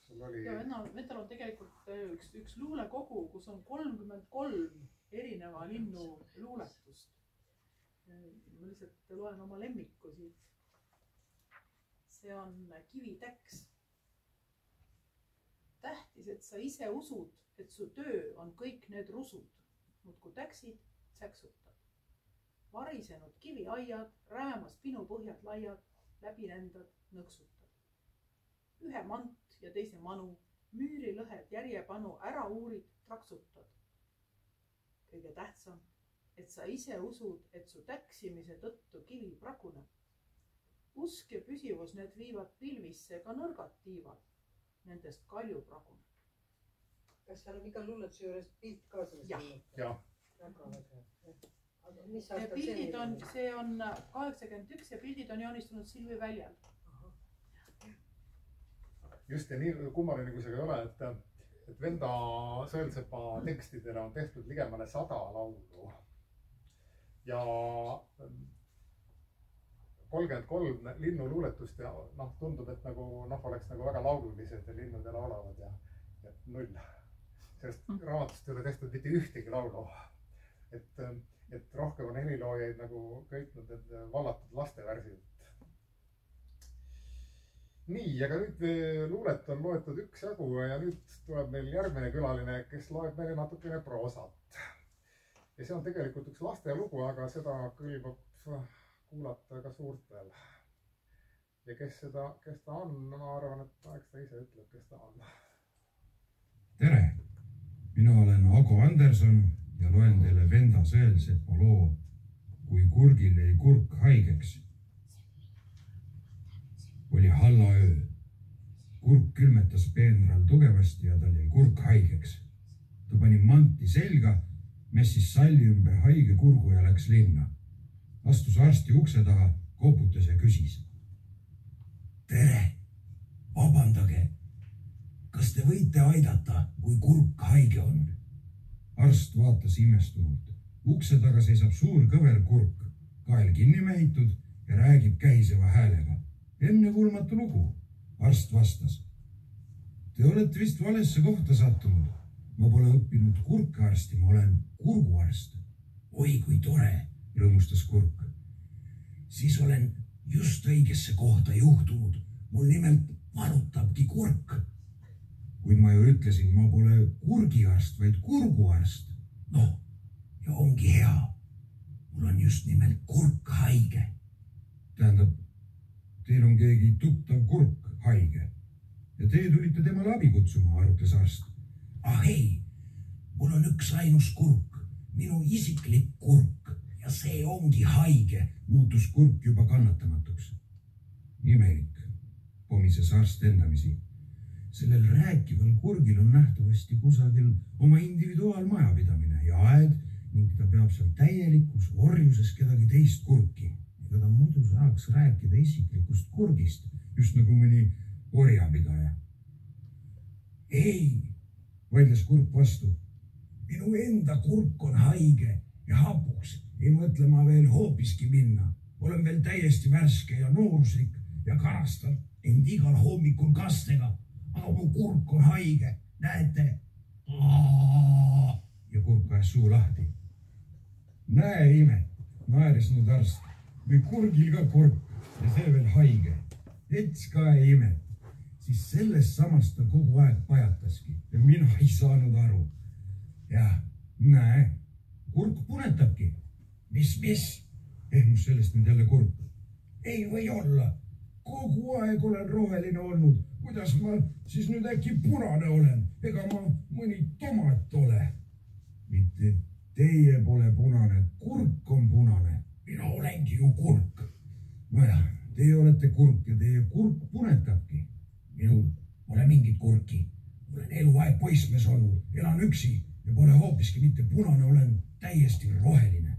sul oli... Ja vendal on tegelikult üks luulekogu, kus on 33 erineva linnu luuletust. Ma lihtsalt loen oma lemmiku siit. See on Kivitäks. Tähtis, et sa ise usud, et su töö on kõik need rusud. Muudku täksid, säksutad. Varisenud kiviaiad, räämas pinupõhjad laiad, läbi lendad, nõksutad. Ühe mant ja teise manu, müürilõhed järjepanu ära uurid, traksutad. Kõige tähtsam, et sa ise usud, et su täksimise tõttu kivi praguneb. usk ja püsivus, need viivad pilvisse, ka nõrgad tiivad nendest kaljupragun. Kas seal on iga luuletuse juures pilt ka selles? Jah. Väga väga. Pildid on, see on 81 ja pildid on joonistunud Silvi väljal. Just ja nii kummaline kui see ei ole, et Venda Sõelsepa tekstidele on tehtud ligemale 100 laulu. Ja 33 linnuluuletust ja tundub, et oleks väga laululised ja linnud ja laulavad ja null. Sellest raamatust ei ole tehtud mitte ühtegi laulu. Et rohkem on heliloojaid köitnud need vallatud lastevärsid. Nii, aga nüüd luulet on loetud üksjagu ja nüüd tuleb meil järgmine külaline, kes loeb meile natukene proosat. Ja see on tegelikult üks lastelugu, aga seda kõlbab kuulata ka suurtel. Ja kes ta on, ma arvan, et eks ta ise ütleb, kes ta on. Tere! Mina olen Ago Anderson ja loen teile Venda Sõelsepa loo, kui kurgil jäi kurk haigeks. Oli hallaöö. Kurk külmetas peenral tugevasti ja tal jäi kurk haigeks. Ta pani manti selga, messis salli ümber haige kurgu ja läks linna. Astus arsti ukse taha, koputas ja küsis. Tere! Vabandage! Kas te võite aidata, kui kurk haige on? Arst vaatas imestunult. Ukse taga seisab suur kõver kurk, kael kinni mehitud ja räägib kähiseva häälega. Ennekuulmatu lugu. Arst vastas. Te olete vist valesse kohta sattunud. Ma pole õppinud kurkearsti, ma olen kurguarst. Oi, kui tore, rõõmustas kurk. Siis olen just õigesse kohta juhtunud. Mul nimelt valutabki kurk. Kuid ma ju ütlesin, ma pole kurgiarst, vaid kurguarst. Noh, ja ongi hea. Mul on just nimelt kurk haige. Tähendab, teil on keegi tuttav kurk haige ja teie tulite temale abi kutsuma, arutles arst. Ah ei, mul on üks ainus kurk, minu isiklik kurk ja see ongi haige, muutus kurk juba kannatamatuks. Imelik, pomises arst endamisi. Sellel rääkival kurgil on nähtavasti kusagil oma individuaalmajapidamine ja aed ning ta peab seal täielikus orjuses kedagi teist kurki. Ega ta muidu saaks rääkida isiklikust kurgist, just nagu mõni orjapidaja. Ei, vaidles kurk vastu. Minu enda kurk on haige ja hapuks. Ei mõtle ma veel hoopiski minna. Olen veel täiesti värske ja nooruslik ja karastan end igal hommikul kastega. Aga mu kurk on haige. Näete? Ja kurk ajas suu lahti. Näe imet, naeris nüüd arst. Või kurgil ka kurk ja see veel haige. Ets ka ei imet. Siis sellest samast ta kogu aeg pajataski ja mina ei saanud aru. Ja, näe, kurk punetabki. Mis? Ehmus sellest nüüd jälle kurk. Ei või olla. Kogu aeg olen roheline olnud. Kuidas ma siis nüüd äkki punane olen? Ega ma mõni tomat ole. Mitte teie pole punane, kurk on punane. Mina olengi ju kurk. Nojah, teie olete kurk ja teie kurk punetabki. Minul pole mingit kurki. Olen eluaeg poissmees olnud, elan üksi ja pole hoopiski mitte punane, olen täiesti roheline.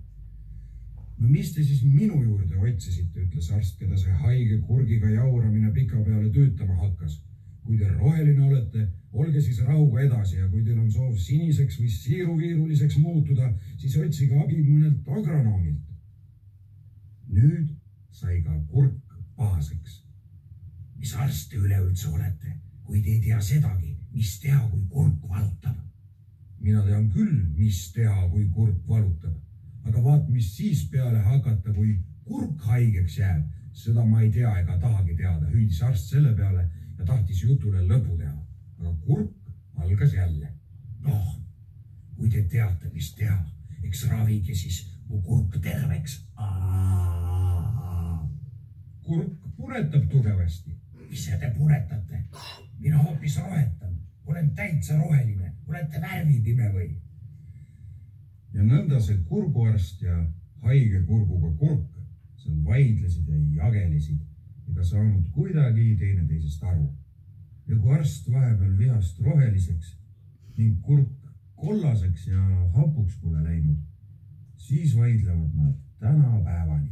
No mis te siis minu juurde otsisite, ütles arst, keda see haige kurgiga jauramine pika peale töötama hakkas. Kui te roheline olete, olge siis rahuga edasi ja kui teil on soov siniseks või siiruviiruliseks muutuda, siis otsige abi mõnelt agronoomilt. Nüüd sai ka kurk pahaseks. Mis arst te üleüldse olete, kui te ei tea sedagi, mis teha, kui kurk valutab? Mina tean küll, mis teha, kui kurk valutab. Aga vaat, mis siis peale hakata, kui kurk haigeks jääb, seda ma ei tea ega tahagi teada, hüüdis arst selle peale ja tahtis jutule lõpu teha. Aga kurk algas jälle. Noh, kui te teate, mis teha, eks ravige siis mu kurk terveks. Kurk punetab tugevasti. Ise te punetate. Mina hoopis rohetan. Olen täitsa roheline. Olete värvipime või? Ja nõnda see kurguarst ja haige kurguga kurk seal vaidlesid ja jagelesid ega saanud kuidagi teineteisest aru. Ja kui arst vahepeal vihast roheliseks ning kurk kollaseks ja hapuks pole läinud, siis vaidlevad nad tänapäevani.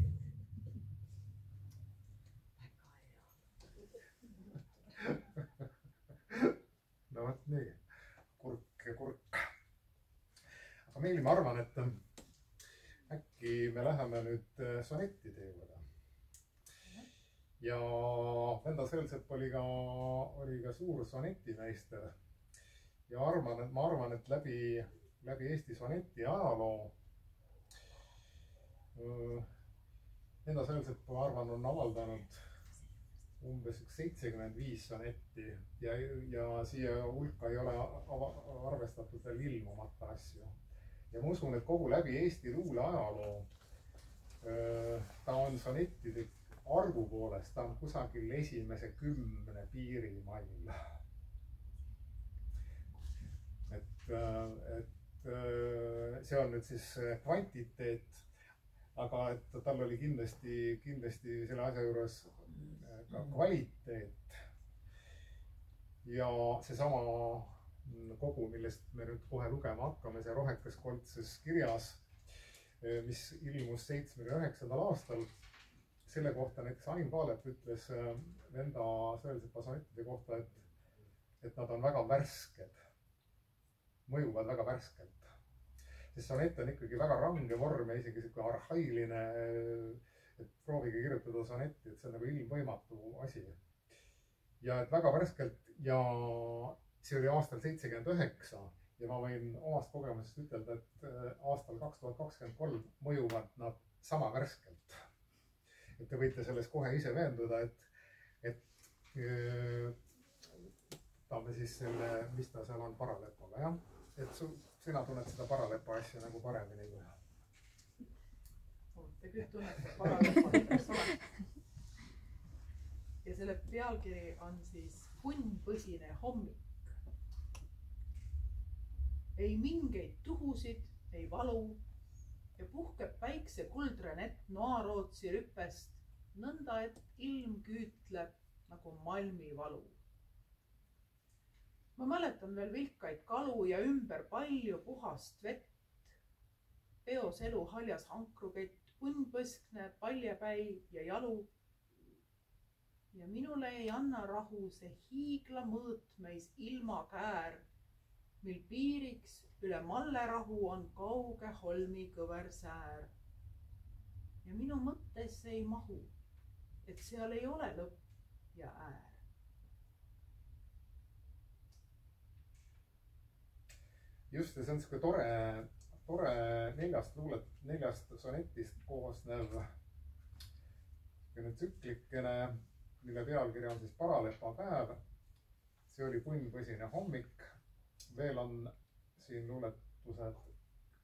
No võt nii, kurk ja kurk. Aga Meeli, ma arvan, et äkki me läheme nüüd sonettide juurde. Ja Venda Sõlsepp oli ka suur sonetimeister. Ja ma arvan, et läbi Eesti soneti ajaloo Venda Sõlsepp, ma arvan, on avaldanud umbes 75 sonetti ja siia hulka ei ole arvestatud veel ilmumata asju. Ja ma usun, et kogu läbi Eesti luule ajaloo ta on sonettide arvu poolest, ta on kusagil esimese 10 piirimail. Et see on nüüd siis kvantiteet, aga et tal oli kindlasti selle asja juures ka kvaliteet. Ja seesama kogu, millest me nüüd kohe lugema hakkame, see Rohekas koltses kirjas, mis ilmus 79. aastal. Selle kohta näiteks Ain Kaalep ütles Venda Sõlsepa sonettide kohta, et nad on väga värsked, mõjuvad väga värskelt. Sest sonett on ikkagi väga range vorm ja isegi selline arhailine, et proovige kirjutada sonetti, et see on nagu ilmvõimatu asi. Ja et väga värskelt ja see oli aastal 79 ja ma võin omast kogemusest ütelda, et aastal 2023 mõjuvad nad sama värskelt. Et te võite selles kohe ise veenduda, et võtame siis selle, mis ta seal on paralepaga, jah? Et sina tunned seda paralepa asja nagu paremini kui. Te kõik tunnete paralepa. Ja selle pealkiri on siis Punnpõsine hommik. Ei mingeid tuhusid, ei valu ja puhkeb päikse kuldre nett noarootsi rüpest, nõnda et ilm küütleb nagu malmi valu. Ma mäletan veel vilkaid kalu ja ümber palju puhast vett. Peos elu haljas hankrukett, punnpõskne, paljepäi ja jalu. Ja minule ei anna rahu see hiigla mõõtmeis ilmakäär, mil piiriks üle Mallerahu on kauge holmi kõver säär. Ja minu mõttesse ei mahu, et seal ei ole lõpp ja äär. Just, ja see on selline tore neljast sonetist koosnev tsüklikene, mille pealkiri on siis Paralepa päev. See oli Punnpõsine hommik. Veel on siin luuletused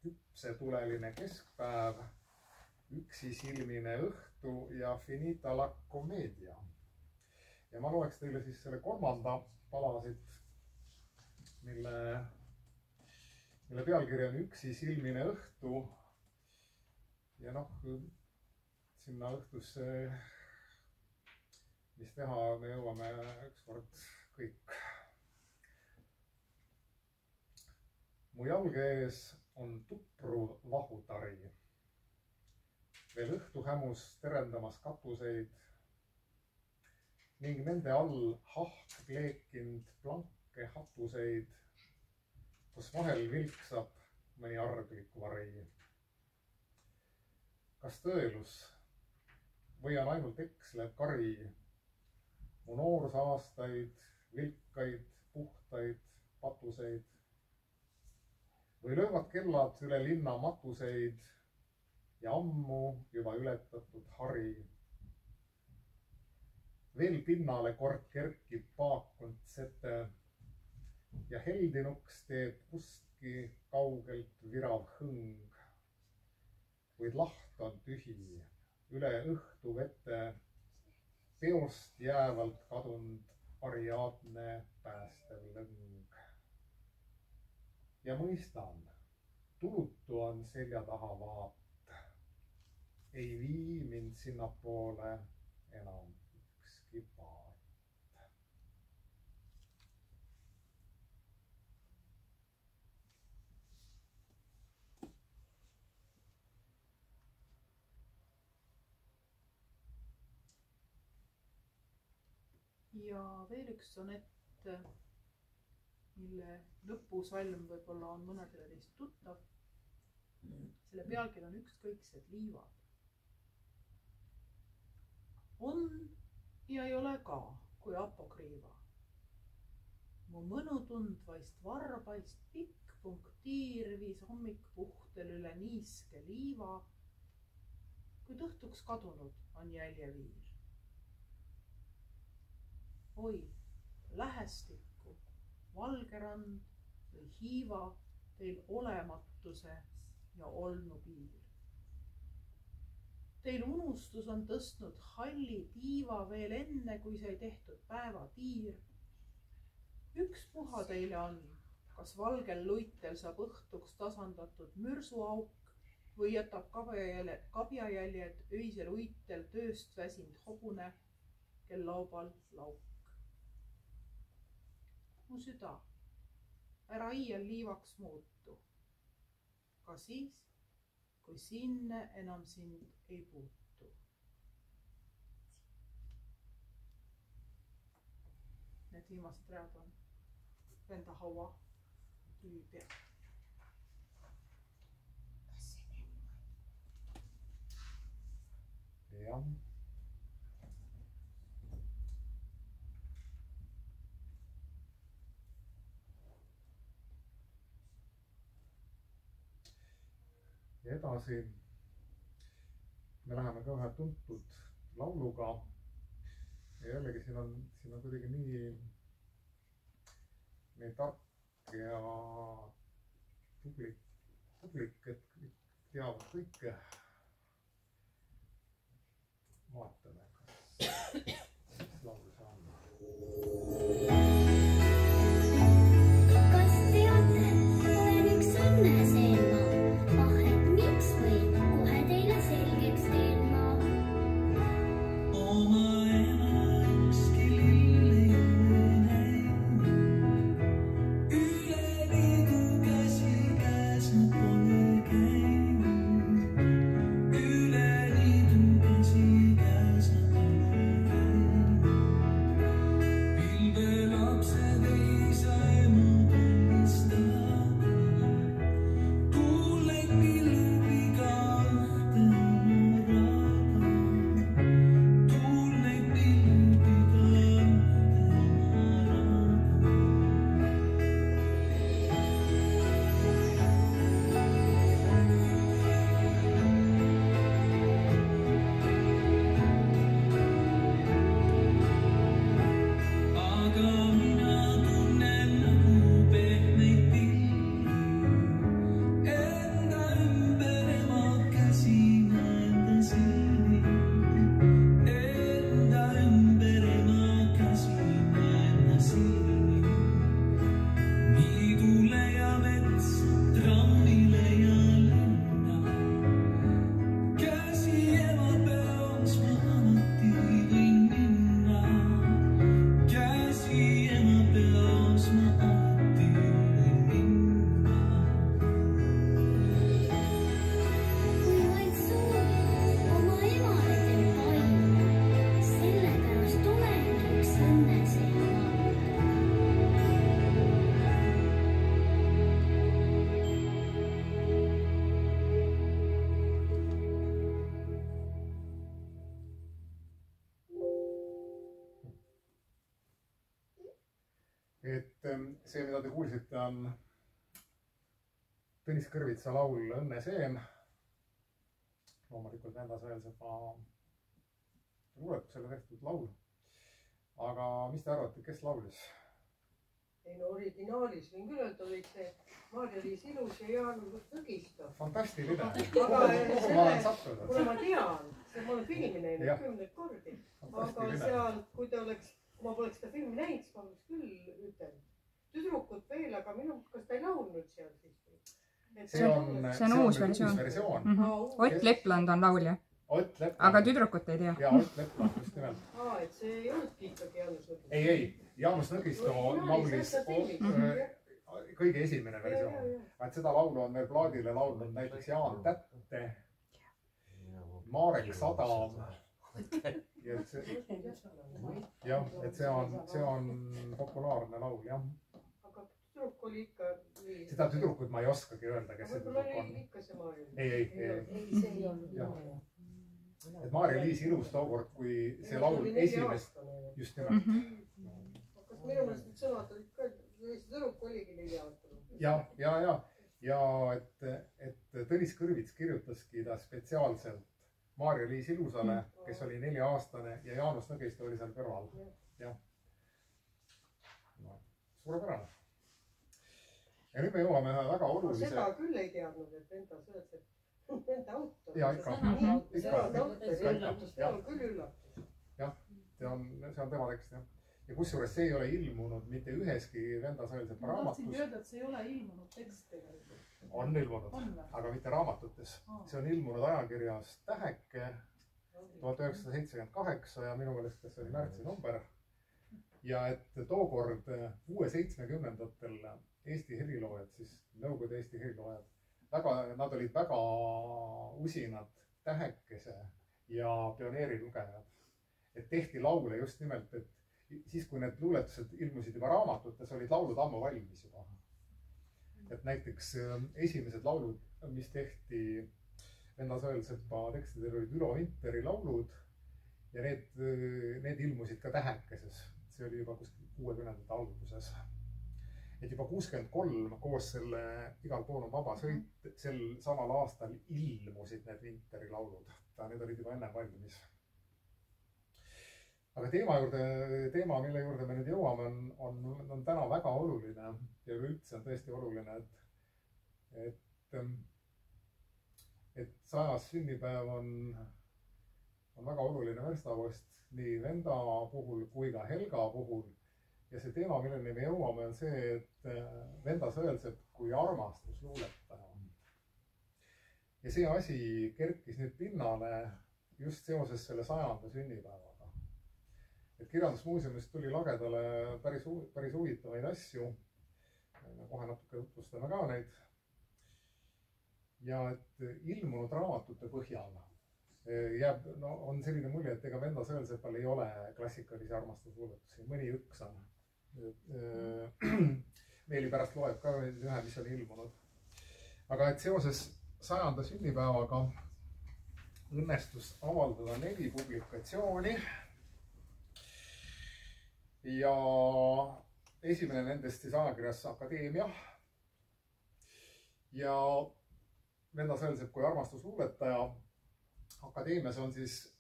Küpsetuleline keskpäev, Üksisilmine õhtu ja Finita la commedia. Ja ma loeks teile siis selle kolmanda palasid, mille pealkiri on Üksisilmine õhtu. Ja sinna õhtusse, mis teha, me jõuame ükskord kõik. Mu jalge ees on tupruv vahutari. Veel õhtuhämus terendamas katuseid ning nende all hahk kleekind planke hatuseid, kus vahel vilksab mõni arglik vari. Kas tõelus või on ainult ekslev kari? Mu noorsaastaid, vilkaid, puhtaid patuseid või löövad kellad üle linna matuseid ja ammu juba ületatud hari. Veel pinnale kord kerkib paakund sete ja heldinuks teeb ustki kaugelt virav hõng. Kuid laht on tühi, üle õhtu vete, peost jäävalt kadunud Ariadne päästev lõng. Ja mõistan, tulutu on selja taha vaat, ei vii mind sinnapoole enam ükski paat. ja veel üks sonett, mille lõpusalm võib-olla on mõnedele teist tuttav. Selle pealkiri on Ükskõiksed liivad. On ja ei ole ka, kui apokriiva. Mu mõnutund vaist varbaist pikk punktiir viis hommik puhtel üle niiske liiva, kuid õhtuks kadunud on jäljeviir. Oi, lähestikku, valgerand või hiiva teil olematuse ja olnu piir. Teil unustus on tõstnud halli tiiva veel enne, kui sai tehtud päeva tiir. Ükspuha teile on, kas valgel luitel saab õhtuks tasandatud mürsuauk või jätab kabjajäljed öisel uitel tööst väsinud hobune, kel laubal lauk. Mu süda, ära iial liivaks muutu, ka siis, kui sinne enam sind ei puutu. Need viimased read on Venda Haua tüüpia. Jah. Ja edasi me läheme ka ühe tuntud lauluga ja jällegi siin on kuidagi nii tark ja publik, et kõik teavad kõike. Vaatame, kas laulu see on. Kas teate, olen üks õnneseema, vahet miks või kohe teile selgeks teen ma. Oma ema ükski lill ei ole näinud, üle liidu käsi käes ma pole käinud, üle liidu käsi käes ma pole käinud. Pilve lapsed ei saa emu tunnistada, tuul neid pillub iga õhte oma rada, tuul neid pillub iga õhte oma rada. Aga mina tunnen nagu pehmeid pilli, enda ümber ema käsi ma enda silmi, enda ümber ema käsi ma enda silmi. Niidule ja mets, trammile ja linna, käsi ema peos ma alati võin minna, käsi ema peos ma alati võin minna. Kui vaid soovin oma emale teen palju, sellepärast olengi üks õnneseema. See, mida te kuulsite, on Tõnis Kõrvitsa laul Õnneseem. Loomulikult Venda Sõelsepa luuletusele tehtud laul. Aga mis te arvate, kes laulis? Ei no originaalis võin küll öelda, olid see Maarja-Liis Ilus ja Jaan Tõgisto. Fantastiline. Aga kuna ma tean, ma olen filmi näinud 10 kordi, aga seal, kui ma poleks seda filmi näinud, siis ma oleks küll ütelnud. Tüdrukut veel, aga kas ta ei laulnud seal siis? See on uus versioon. Ott Lepland on laulja. Ott Lepland. aga tüdrukut ei tea. ja Ott Lepland just nimelt. et see ei olnudki ikkagi Jaanus Nõgisto. ei, Jaanus Nõgisto laulis kõige esimene versioon. et seda laulu on meil plaadile laulnud näiteks Jaan Tätte, Marek Sadam. ja et see on populaarne laul, jah. aga tüdruk oli ikka nii. seda tüdrukut ma ei oskagi öelda, kes see tüdruk on. ikka see Maarja. ei, see ei olnud. et Maarja-Liis ilus tookord, kui see laul esimest, just nimelt. kas minu meelest need sõnad olid ka, see tüdruk oligi 4 aastane. ja et Tõnis Kõrvits kirjutaski ta spetsiaalselt Maarja-Liis Ilusale, kes oli 4-aastane ja Jaanus Nõgisto oli seal kõrval. jah. Suurepärane. ja nüüd me jõuame ühe väga olulise. seda küll ei teadnud, et Venda Sõõrsepp nende autor. ja ikka. see on küll üllatus. jah, see on tema tekst, jah. ja kusjuures see ei ole ilmunud mitte üheski Venda Sõõrsepa raamatus. ma tahtsingi öelda, et see ei ole ilmunud tekst tegelikult. on ilmunud, aga mitte raamatutes. see on ilmunud ajakirjas Täheke 1978 ja minu meelest see oli märtsinumber. ja et tookord 60-70-ndatel Eesti heliloojad, siis Nõukogude Eesti heliloojad, nad olid väga usinad Tähekese ja Pioneeri lugejad. et tehti laule just nimelt, et siis, kui need luuletused ilmusid juba raamatutes, olid laulud ammu valmis juba. et näiteks esimesed laulud, mis tehti Venda Sõõrsepa tekstidel, olid Ülo Hinteri laulud ja need ilmusid ka Tähekeses. see oli juba kuskil 60-ndate alguses. et juba 63 koos selle Igal pool on vaba sõit, sel samal aastal ilmusid need Hinteri laulud. Need olid juba enne valmis. aga teema, mille juurde me nüüd jõuame, on täna väga oluline ja üldse on tõesti oluline, et 100. sünnipäev on väga oluline verstapost nii Venda puhul kui ka Helga puhul. ja see teema, milleni me jõuame, on see, et Venda Sõõrsepp kui armastusluuletaja. ja see asi kerkis nüüd pinnale just seoses selle 100. sünnipäevaga. et Kirjandusmuuseumist tuli lagedale päris huvitavaid asju. kohe natuke tutvustame ka neid. ja et ilmunud raamatute põhjal on selline mulje, et ega Venda Sõõrsepal ei ole klassikalisi armastusluuletusi, mõni üks on. Meeli pärast loeb ka ühe, mis on ilmunud. aga et seoses 100. sünnipäevaga õnnestus avaldada 4 publikatsiooni. ja esimene nendest siis ajakirjas Akadeemia. ja Venda Sõõrsepp kui armastusluuletaja. Akadeemias on siis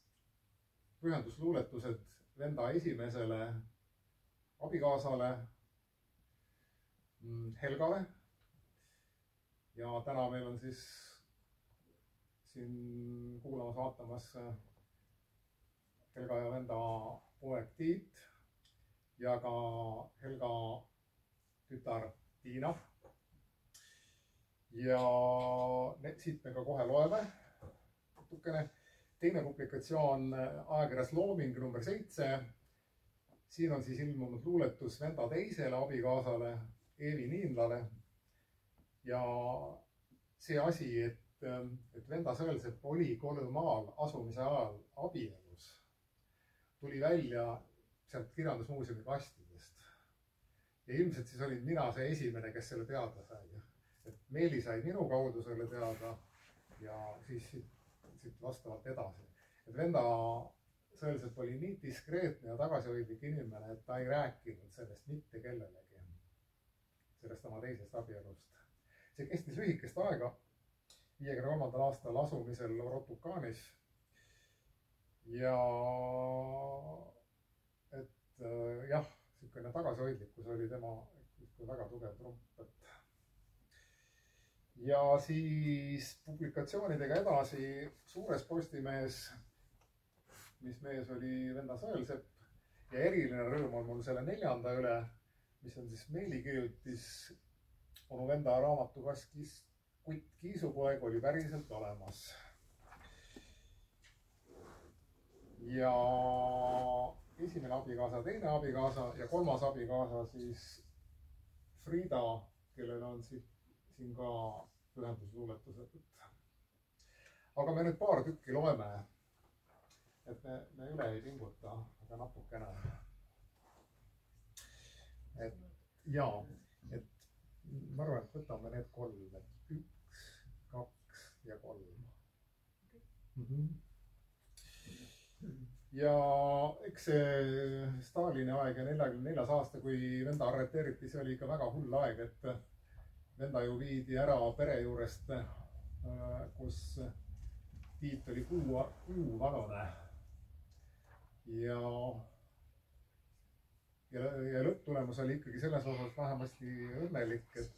pühendusluuletused Venda esimesele abikaasale Helgale. ja täna meil on siis siin kuulamas, vaatamas Helga ja Venda poeg Tiit ja ka Helga tütar Tiina. ja siit me ka kohe loeme natukene. Teine publikatsioon ajakirjas Looming number 7. siin on siis ilmunud luuletus Venda teisele abikaasale Eevi Niinlale. ja see asi, et Venda Sõõrsepp oli Kolõmaal asumise ajal abielus, tuli välja sealt Kirjandusmuuseumi kastidest. ja ilmselt siis olin mina see esimene, kes selle teada sai. et Meeli sai minu kaudu selle teada ja siis siit vastavalt edasi. et Venda Sõõrsepp oli nii diskreetne ja tagasihoidlik inimene, et ta ei rääkinud sellest mitte kellelegi, sellest oma teisest abielust. see kestis lühikest aega, 53. aastal asumisel Rotukaanis. ja et jah, niisugune tagasihoidlikkus oli tema väga tugev trumpet. ja siis publikatsioonidega edasi Suures Postimehes, mis mees oli Venda Sõõrsepp. ja eriline rõõm on mul selle 4. üle, mis on siis Meeli kirjutis onu Venda raamatukast Kutt Kiisupoeg oli päriselt olemas. ja esimene abikaasa, teine abikaasa ja kolmas abikaasa siis Frida, kellel on siin ka pühendusluuletused. Aga me nüüd paar tükki loeme, et me üle ei pinguta, aga natukene. Jaa, et ma arvan, et võtame need kolm, et 1, 2 ja 3. Ja eks see Stalini aeg ja 44. aasta, kui venda arreteeriti, see oli ikka väga hull aeg, et venda ju viidi ära pere juurest, kus Tiit oli kuu vanune. Ja lõpptulemus oli ikkagi selles osas vähemasti õnnelik, et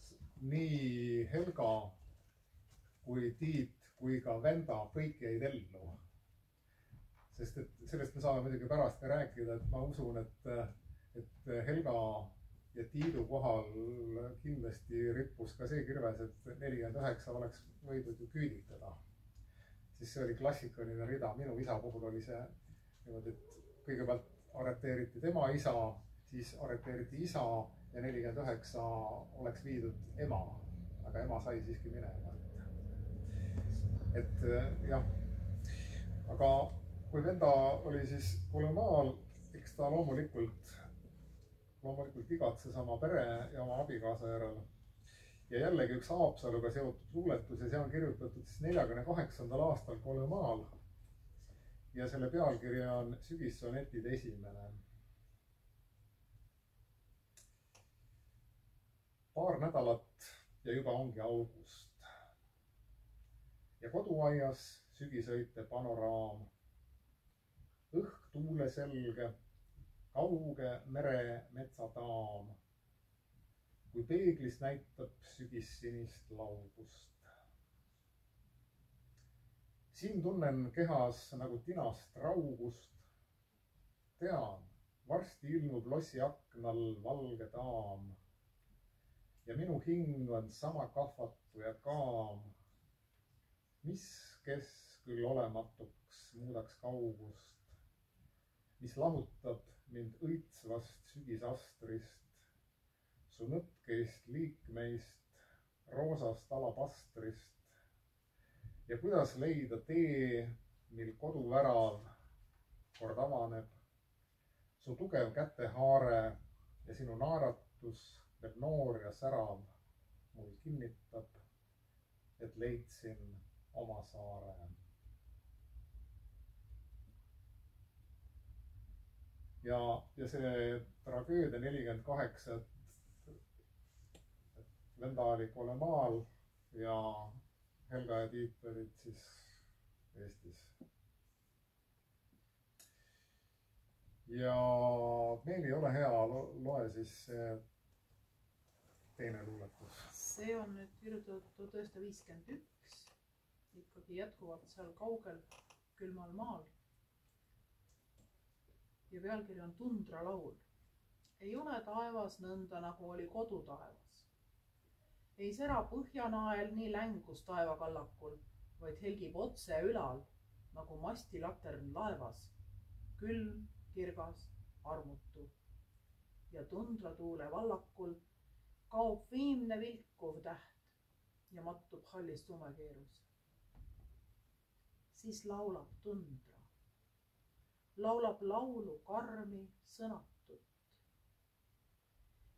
nii Helga kui Tiit kui ka venda kõik jäid ellu. Sest et sellest me saame muidugi pärast ka rääkida, et ma usun, et Helga ja Tiidu kohal kindlasti rippus ka see kirves, et 49 oleks võidud ju küüditada. Siis see oli klassikaline rida. Minu isa puhul oli see niimoodi, et kõigepealt arreteeriti tema isa, siis arreteeriti isa ja 49 oleks viidud ema, aga ema sai siiski minema. Et jah, aga kui venda oli siis kolemaal, eks ta loomulikult igatses oma pere ja oma abikaasa järel. Ja jällegi üks Haapsaluga seotud luuletus ja see on kirjutatud siis 48. aastal kolemaal. Ja selle pealkirja on Sügissonetid esimene. Paar nädalat ja juba ongi august. Ja koduaias sügisöite panoraam. Õhk tuule selge, kauge mere metsadaam. Kui peeglis näitab sügissinist laugust. Siin tunnen kehas nagu tinast raugust. Tean, varsti ilmub lossi aknal valge daam. Ja minu hing on sama kahvatu ja kaam. Mis, kes küll olematuks muudaks kaugust. Mis lahutab mind õitsvast sügisastrist, su nõtkeist liikmeist, roosast alabastrist. Ja kuidas leida tee, mil koduvärav kord avaneb, su tugev kätehaare ja sinu naeratus veel noor ja särav mul kinnitab, et leidsin oma saare. Ja see tragöödia 48, et venda oli kolemaal ja Helga ja Tiit olid siis Eestis. Ja meil ei ole hea, loe siis teine luuletus. See on nüüd kirjutatud 1951, ikkagi jätkuvalt seal kaugel külmal maal. Ja pealkiri on Tundralaul. Ei ole taevas nõnda, nagu oli kodutaevas. Ei sära põhjanael nii längus taevakallakul, vaid helgib otse ülal, nagu mastilatern laevas. Külm, kirgas, armutu. Ja tundratuule vallakul kaob viimne vilkuv täht ja mattub hallis tumekeerus. Siis laulab tundra. Laulab laulu karmi sõnatut.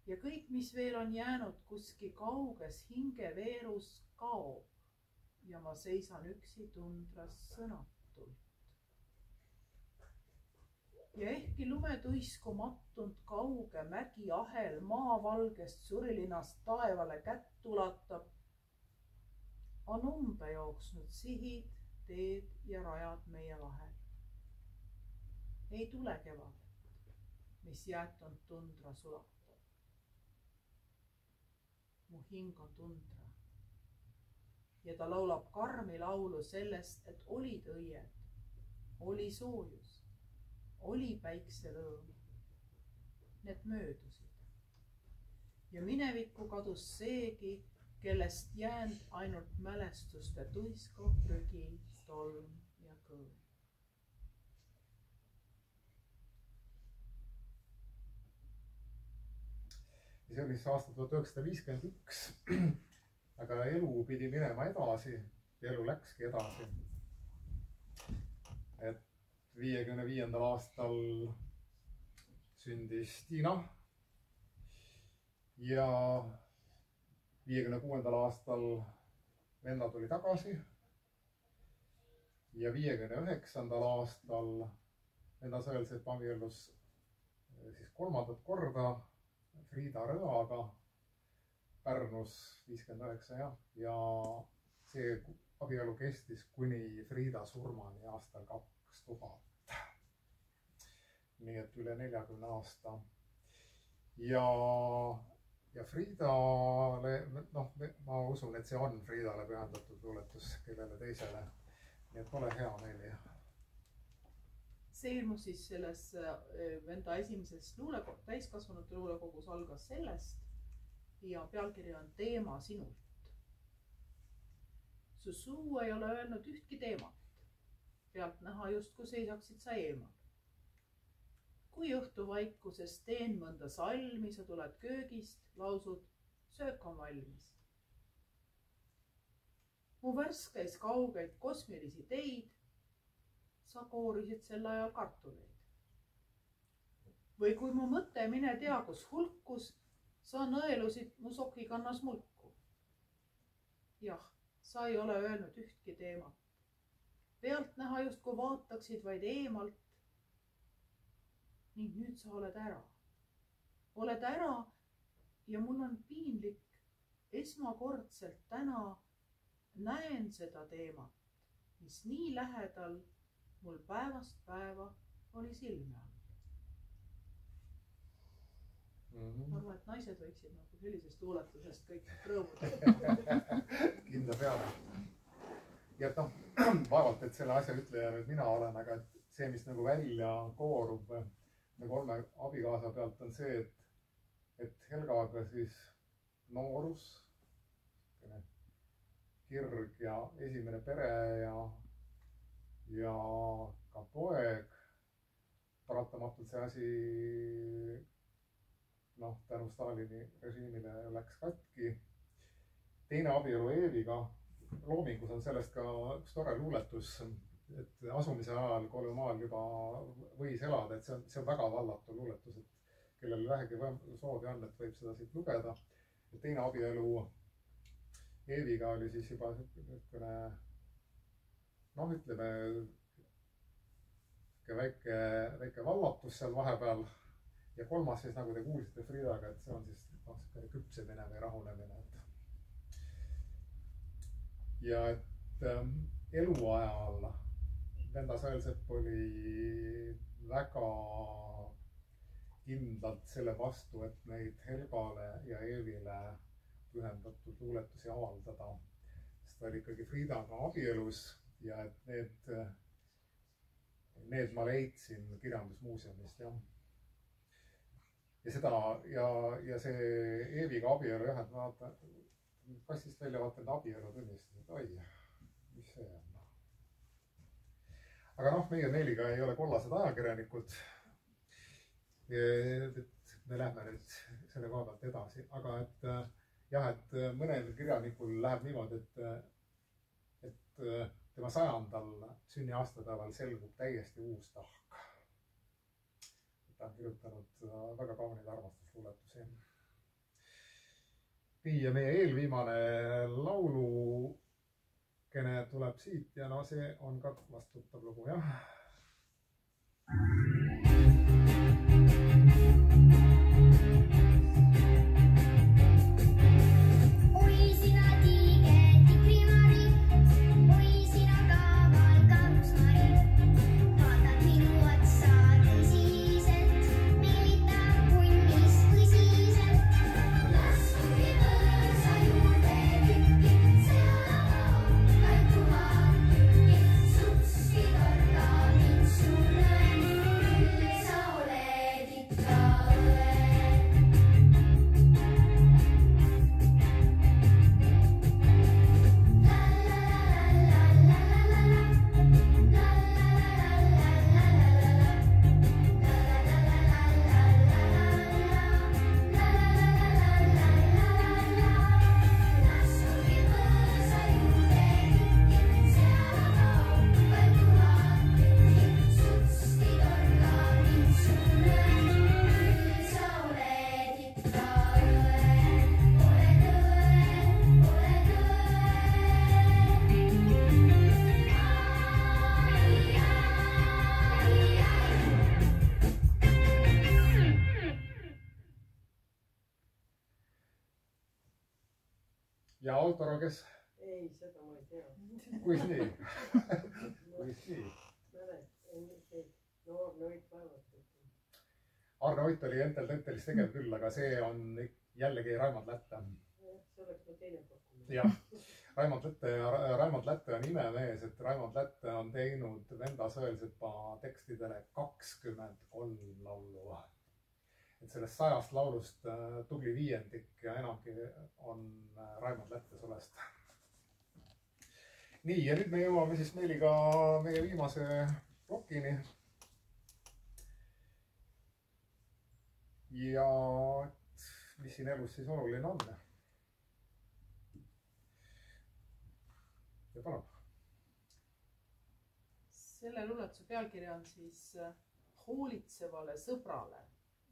Ja kõik, mis veel on jäänud kuski kauges hingeveerus, kaob ja ma seisan üksi tundras sõnatult. Ja ehkki lumetuisku mattunud kauge mägiahel maavalgest surilinast taevale kätt ulatab, on umbe jooksnud sihid, teed ja rajad meie vahel. Ei tule kevadet, mis jäetunud tundra sulatab. Mu hing on tundra. Ja ta laulab karmi laulu sellest, et olid õied, oli soojus, oli päikselõõm. Need möödusid. Ja minevikku kadus seegi, kellest jäänud ainult mälestuste tuiskov prügi, tolm ja kõõm. see oli siis aasta 1951. Aga elu pidi minema edasi ja elu läkski edasi. Et 55. aastal sündis Tiina ja 56. aastal venda tuli tagasi ja 59. aastal venda sõeliselt abiellus siis 3. korda Friida Rõaga Pärnus 59 ja see abielu kestis kuni Friida surmani aastal 2000. Nii et üle 40 aasta. Ja Friidale, ma usun, et see on Friidale pühendatud luuletus kellele teisele. Nii et ole hea meeli. See ilmus siis selles venda esimeses täiskasvanute luulekogus algas sellest ja pealkiri on Teema sinult. Su suu ei ole öelnud ühtki teemat. Pealt näha justkui seisaksid sa eemal. Kui õhtu vaikuses teen mõnda salmi, sa tuled köögist, lausud, söök on valmis. Mu värss käis kaugeid kosmilisi teid, sa koorisid sel ajal kartuleid. Või kui mu mõte mine tea, kus hulkus, sa nõelusid mu sokikannas mulku. Jah, sa ei ole öelnud ühtki teemat. Pealt näha justkui vaataksid vaid eemalt. Ning nüüd sa oled ära. Oled ära ja mul on piinlik. Esmakordselt täna näen seda teemat, mis nii lähedal mul päevast päeva oli silme all. Ma arvan, et naised võiksid nagu sellisest luuletusest kõik rõõmuda. Kindla peale. Ja vaevalt, et selle asja ütleja nüüd mina olen, aga see, mis nagu välja koorub kolme abikaasa pealt on see, et Helgaga siis noorus, kirg ja esimene pere ja ka poeg. Paratamatult see asi tänu Stalini režiimile läks katki. Teine abielu Eeviga. Loomingus on sellest ka üks tore luuletus, et asumise ajal Koljumaal juba võis elada, et see on väga vallatu luuletus, et kellel vähegi soovi on, et võib seda siit lugeda. Ja teine abielu Eeviga oli siis juba ütleme väike vallatus seal vahepeal ja kolmas siis, nagu te kuulsite Friidaga, et see on siis küpsemine või rahunemine. Ja et eluajal venda Sõelsepp oli väga kindlalt selle vastu, et neid Helgale ja Eevile pühendatud luuletusi avaldada. Sest ta oli ikkagi Friidaga abielus ja et need ma leidsin kirjandusmuuseumist. Ja seda ja see Eeviga abielu jah, et vaata kastist välja vaatad abielu tunnistas, et oi, mis see on. Aga meie Meeliga ei ole kollased ajakirjanikud. Me lähme nüüd selle koha pealt edasi. Aga et mõnel kirjanikul läheb niimoodi, et tema 100. sünniaastapäeval selgub täiesti uus tahk. Ta on kirjutanud väga kaunid armastusluuletusi. Ja meie eelviimane laulukene tuleb siit ja see on ka vast tuttav lugu, jah. Sups, ja autor, kes? Ei, seda ma ei tea. Kuis nii? Kuis nii? No Arne Oit vaevalt. Arne Oit oli Entel Tentelis tegev küll, aga see on jällegi Raimond Lätte. See oleks mu teine pakkumine. Jah, Raimond Lätte on imemees, et Raimond Lätte on teinud Venda Sõelsepa tekstidele 23 laulu. Et sellest 100 laulust tubli viiendik ja enamgi on Raimond Lätte sulest. Nii, ja nüüd me jõuame siis Meeliga meie viimase plokini. Ja mis siin elus siis oluline on? Ja palun. Selle luuletuse pealkirja on siis Hoolitsevale sõbrale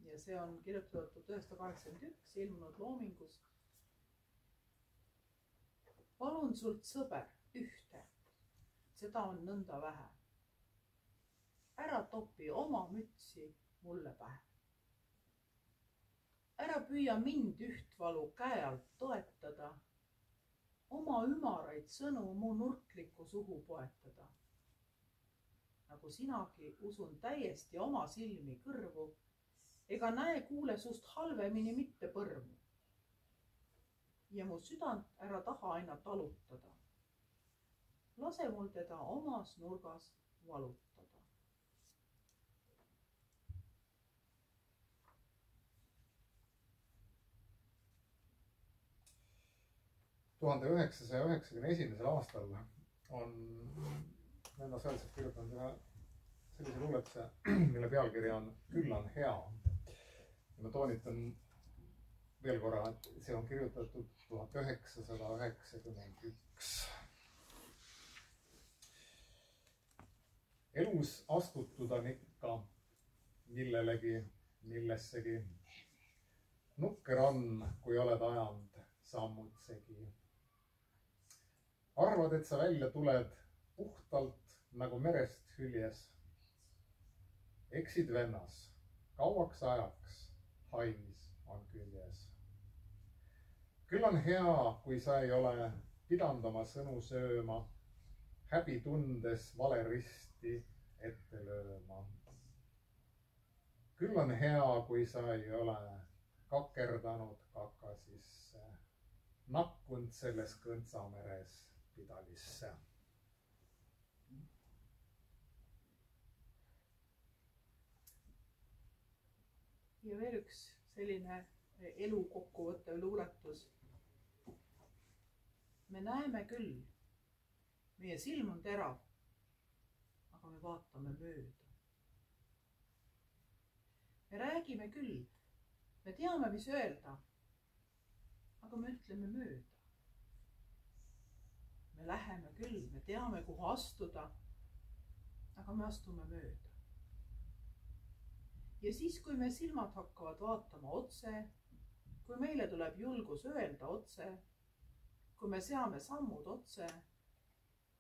ja see on kirjutatud 1981 ilmunud loomingus. Palun sult sõber ühte, seda on nõnda vähe. Ära topi oma mütsi mulle pähe. Ära püüa mind ühtvalu käe alt toetada, oma ümaraid sõnu mu nurklikku suhu poetada. Nagu sinagi usun täiesti oma silmi kõrvu, ega näe kuule sust halvemini mitte põrmu. Ja mu südant ära taha aina talutada. Lase mul teda omas nurgas valutada. ...1991. aastal on Venda Sõelsep kirjutanud ühe sellise luuletuse, mille pealkiri on Küll on hea. Ja ma toonitan veel korra, et see on kirjutatud 1991. Elus astutud on ikka millelegi, millessegi. Nukker on, kui oled ajanud sammutsegi. Arvad, et sa välja tuled puhtalt nagu merest hüljes. Eksid vennas, kauaks ajaks hais on küljes. Küll on hea, kui sa ei ole pidanud oma sõnu sööma, häbi tundes vale risti ette lööma. Küll on hea, kui sa ei ole kakerdanud kaka sisse, nakkunud selles Kõntsameres pidalisse. Ja veel üks selline elu kokkuvõttev luuletus. Me näeme küll, meie silm on terav, aga me vaatame mööda. Me räägime küll, me teame, mis öelda, aga me ütleme mööda. Me läheme küll, me teame, kuhu astuda, aga me astume mööda. Ja siis, kui me silmad hakkavad vaatama otse, kui meile tuleb julgus öelda otse, kui me seame sammud otse,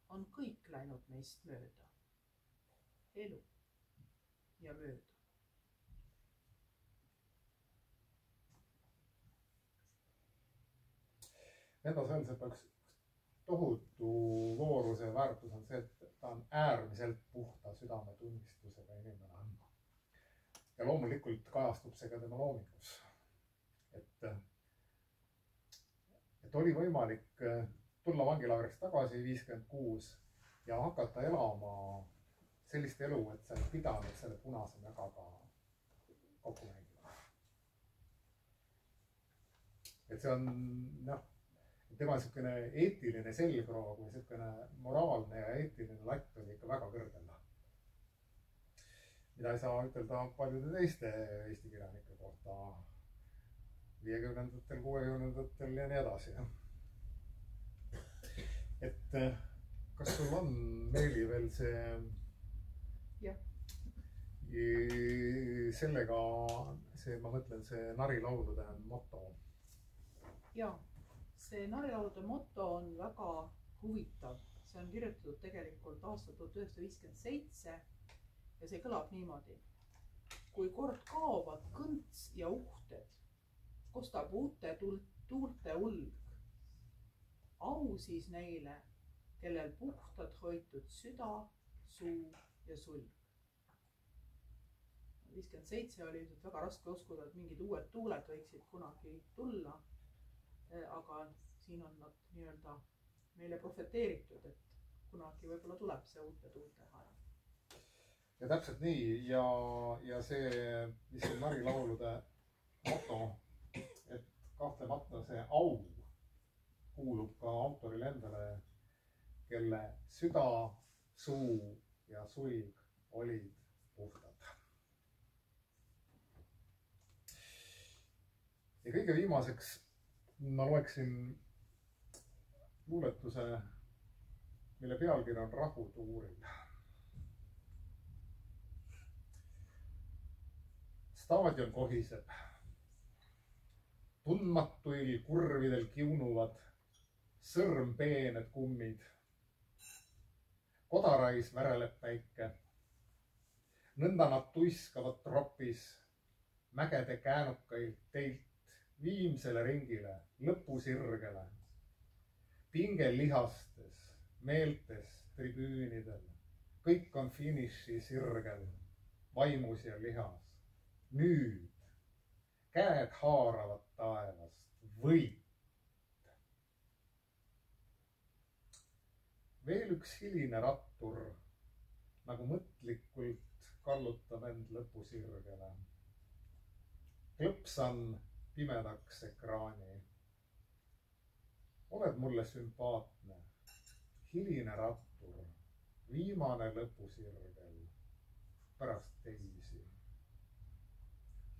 on kõik läinud meist mööda. Elu ja mööda. Venda Sõelsepa üks tohutu vooruse väärtus on see, et ta on äärmiselt puhta südametunnistusega inimene. Ja loomulikult kajastub see ka tema loomingus. Et oli võimalik tulla vangilagrist tagasi 56 ja hakata elama sellist elu, et sa ei pidanud selle punase mägaga kokku mängima. Et see on, tema niisugune eetiline selgroog või niisugune moraalne ja eetiline latt oli ikka väga kõrgel. Mida ei saa ütelda paljude teiste Eesti kirjanike kohta 50-ndatel, 60-ndatel ja nii edasi. Et kas sul on, Meeli, veel see... Ja. Sellega, ma mõtlen, see narilaulude moto. Jaa, see narilaulude moto on väga huvitav. See on kirjutatud tegelikult aastal 1957. Ja see kõlab niimoodi. Kui kord kaovad kõnts ja uhted, kostab uute tuulte ulg. au siis neile, kellel puhtalt hoitud süda, suu ja sulg. 57 oli ilmselt väga raske uskuda, et mingid uued tuuled võiksid kunagi tulla. Aga siin on nad nii-öelda meile profeteeritud, et kunagi võib-olla tuleb see uute tuulte aja. Ja täpselt nii ja see, mis on Mari laulude moto, et kahtlemata see au kuulub ka autorile endale, kelle süda, suu ja sulg olid puhtad. Ja kõige viimaseks ma loeksin luuletuse, mille pealkiri on Rahutuuril. Staadion kohiseb. Tundmatuil kurvidel kiunuvad sõrmpeened kummid. Kodarais väreleb päike. Nõnda nad tuiskavad tropis mägede käänukailt teilt viimsele ringile, lõpusirgele. Pingel lihastes, meeltes, tribüünidel. Kõik on finiši sirgel, vaimus ja lihas. Nüüd käed haaravad taevast, võit. Veel üks hiline rattur, nagu mõtlikult kallutab end lõpusirgele. Klõpsan pimedaks ekraani. Oled mulle sümpaatne, hiline rattur, viimane lõpusirgel, pärast teisi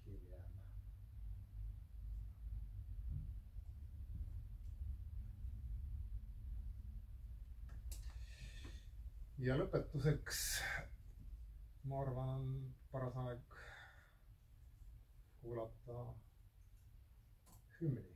hiljem. Ja lõpetuseks, ma arvan, on paras aeg kuulata hümni.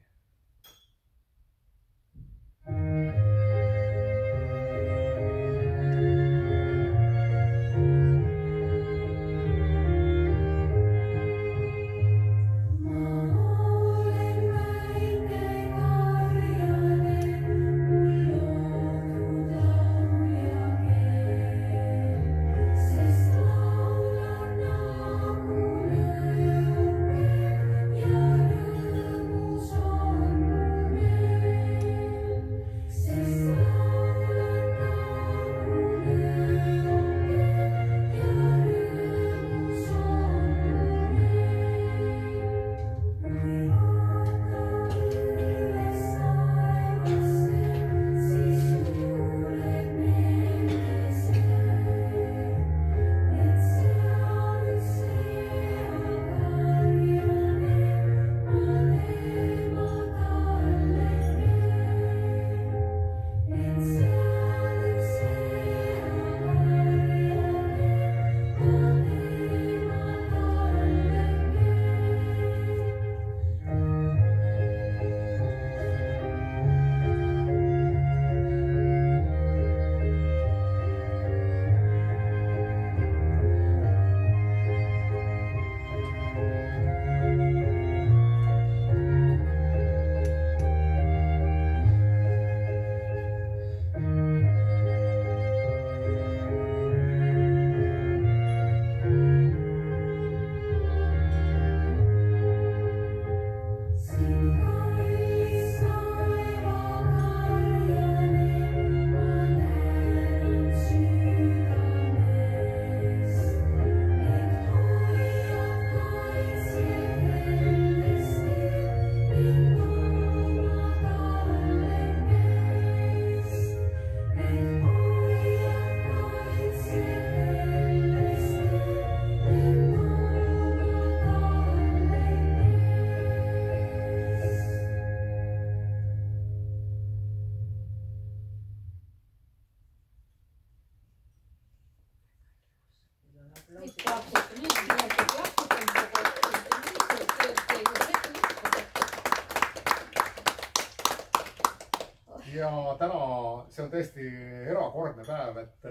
Ja täna see on tõesti erakordne päev, et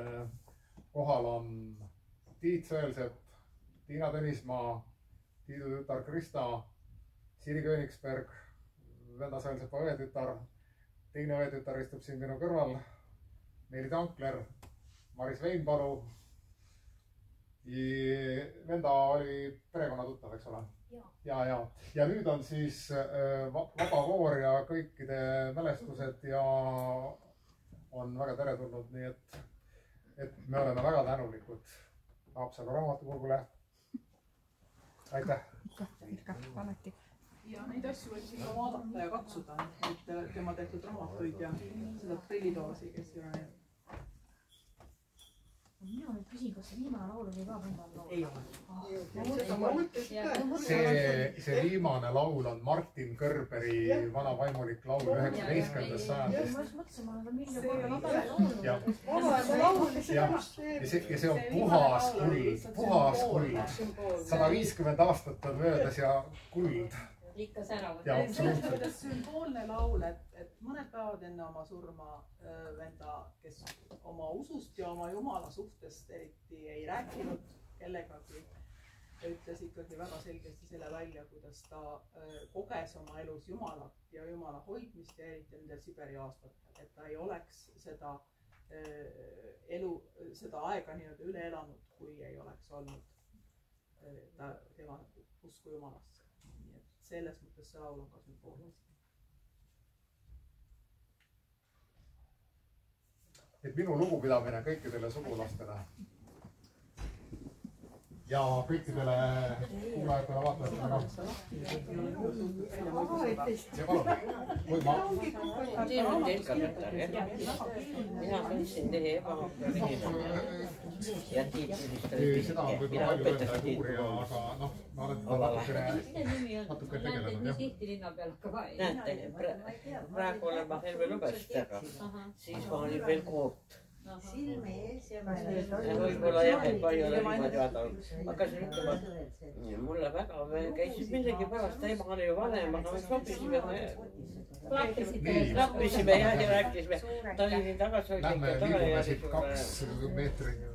kohal on Tiit Sõelsepp, Tiina Tõnismaa, Tiidu tütar Krista, Siri Königsberg, Venda Sõelsepa õetütar, teine õetütar istub siin minu kõrval. Meeli Tankler, Maris Veinpalu. Venda oli perekonnatuttav, eks ole? Ja nüüd on siis vaba koor ja kõikide mälestused ja on väga teretulnud, nii et me oleme väga tänulikud Haapsalu raamatukogule. Aitäh! Alati. Ja neid asju võib siin ka vaadata ja katsuda, et tema tehtud raamatuid ja seda prillidoosi, kes ei ole. Mina nüüd küsin, kas see viimane laul oli ka Venda laul? Ei ole. See viimane laul on Martin Kõrberi vana vaimulik laul 19. sajandist. Ma just mõtlesin, ma olen miljon korda labele laulnud. Ja see on puhas kuld. 150 aastat on möödas ja kuld. Ikka säravat. Selles mõttes sümboolne laul, et mõned päevad enne oma surma Venda, kes oma usust ja oma Jumala suhtest eriti ei rääkinud kellegagi, ütles ikkagi väga selgesti selle välja, kuidas ta koges oma elus Jumalat ja Jumala hoidmist ja eriti nendel Siberi aastatel, et ta ei oleks seda aega nii-öelda üle elanud, kui ei oleks olnud tema usku Jumalasse. Selles mõttes see laul on ka sümboolne. Et minu lugupidamine kõikidele sugulastele ja kõikidele kuulajatele vaatajatele. Ja palun. Teil on teil ka võttar, jah? Mina mõtlesin teie ebaõppeline ja tiitlistele seda on võib-olla palju öelda uurija, aga noh, ma olen natuke tegelenud, jah. Tihti linna peal ka ka ei. Näete, praegu olen ma Helve Lõbestega, siis ma olin veel koort. Silme ees ja võib-olla jah, et ma ei ole niimoodi vaadanud. Hakkasin ütlema, mulle väga, me käisid millegi pärast, ema oli ju vanem, aga me sobisime, lappisime ja rääkisime. Ta oli nii tagasihoidlik. Lähme liigume siit 2 meetrit.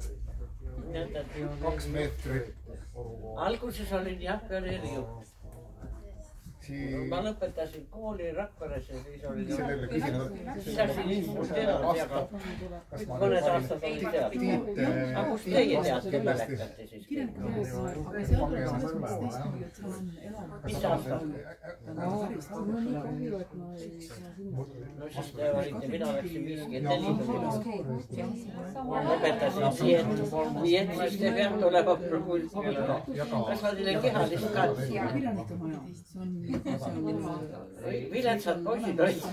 2 meetrit. Alguses olin jah, pioneerijuht. Ma lõpetasin kooli Rakveres ja siis olin sasin infust edasi, aga mõned aastad olid teada. Aga kus teie teate mälekate siis? Mis aastal? No siis te olite, mina läksin 54. Lõpetasin nii et siis te peab tulema kuskile. Kas ma teile kehalist ka? Viletsad poisid olid.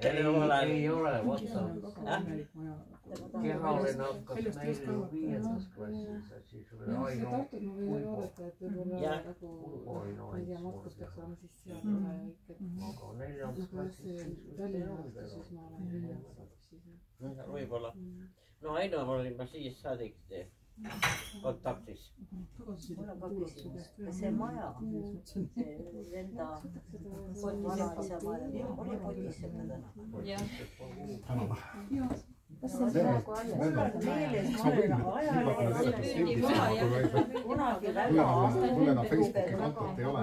Ei ole, võtta. Kehaline hakkas meil ju 5. klassis, siis oli Aino aga 4. klassis võib-olla. No Aino olin ma siis saadik kontaktis. Mul on ka küsimus, see maja, see Venda vanaisa maja, oli Potisepeda? Kas see praegu alles? Meeles, ma olen ajalehes kunagi väga aastaid. Mulle Facebooki kontot ei ole.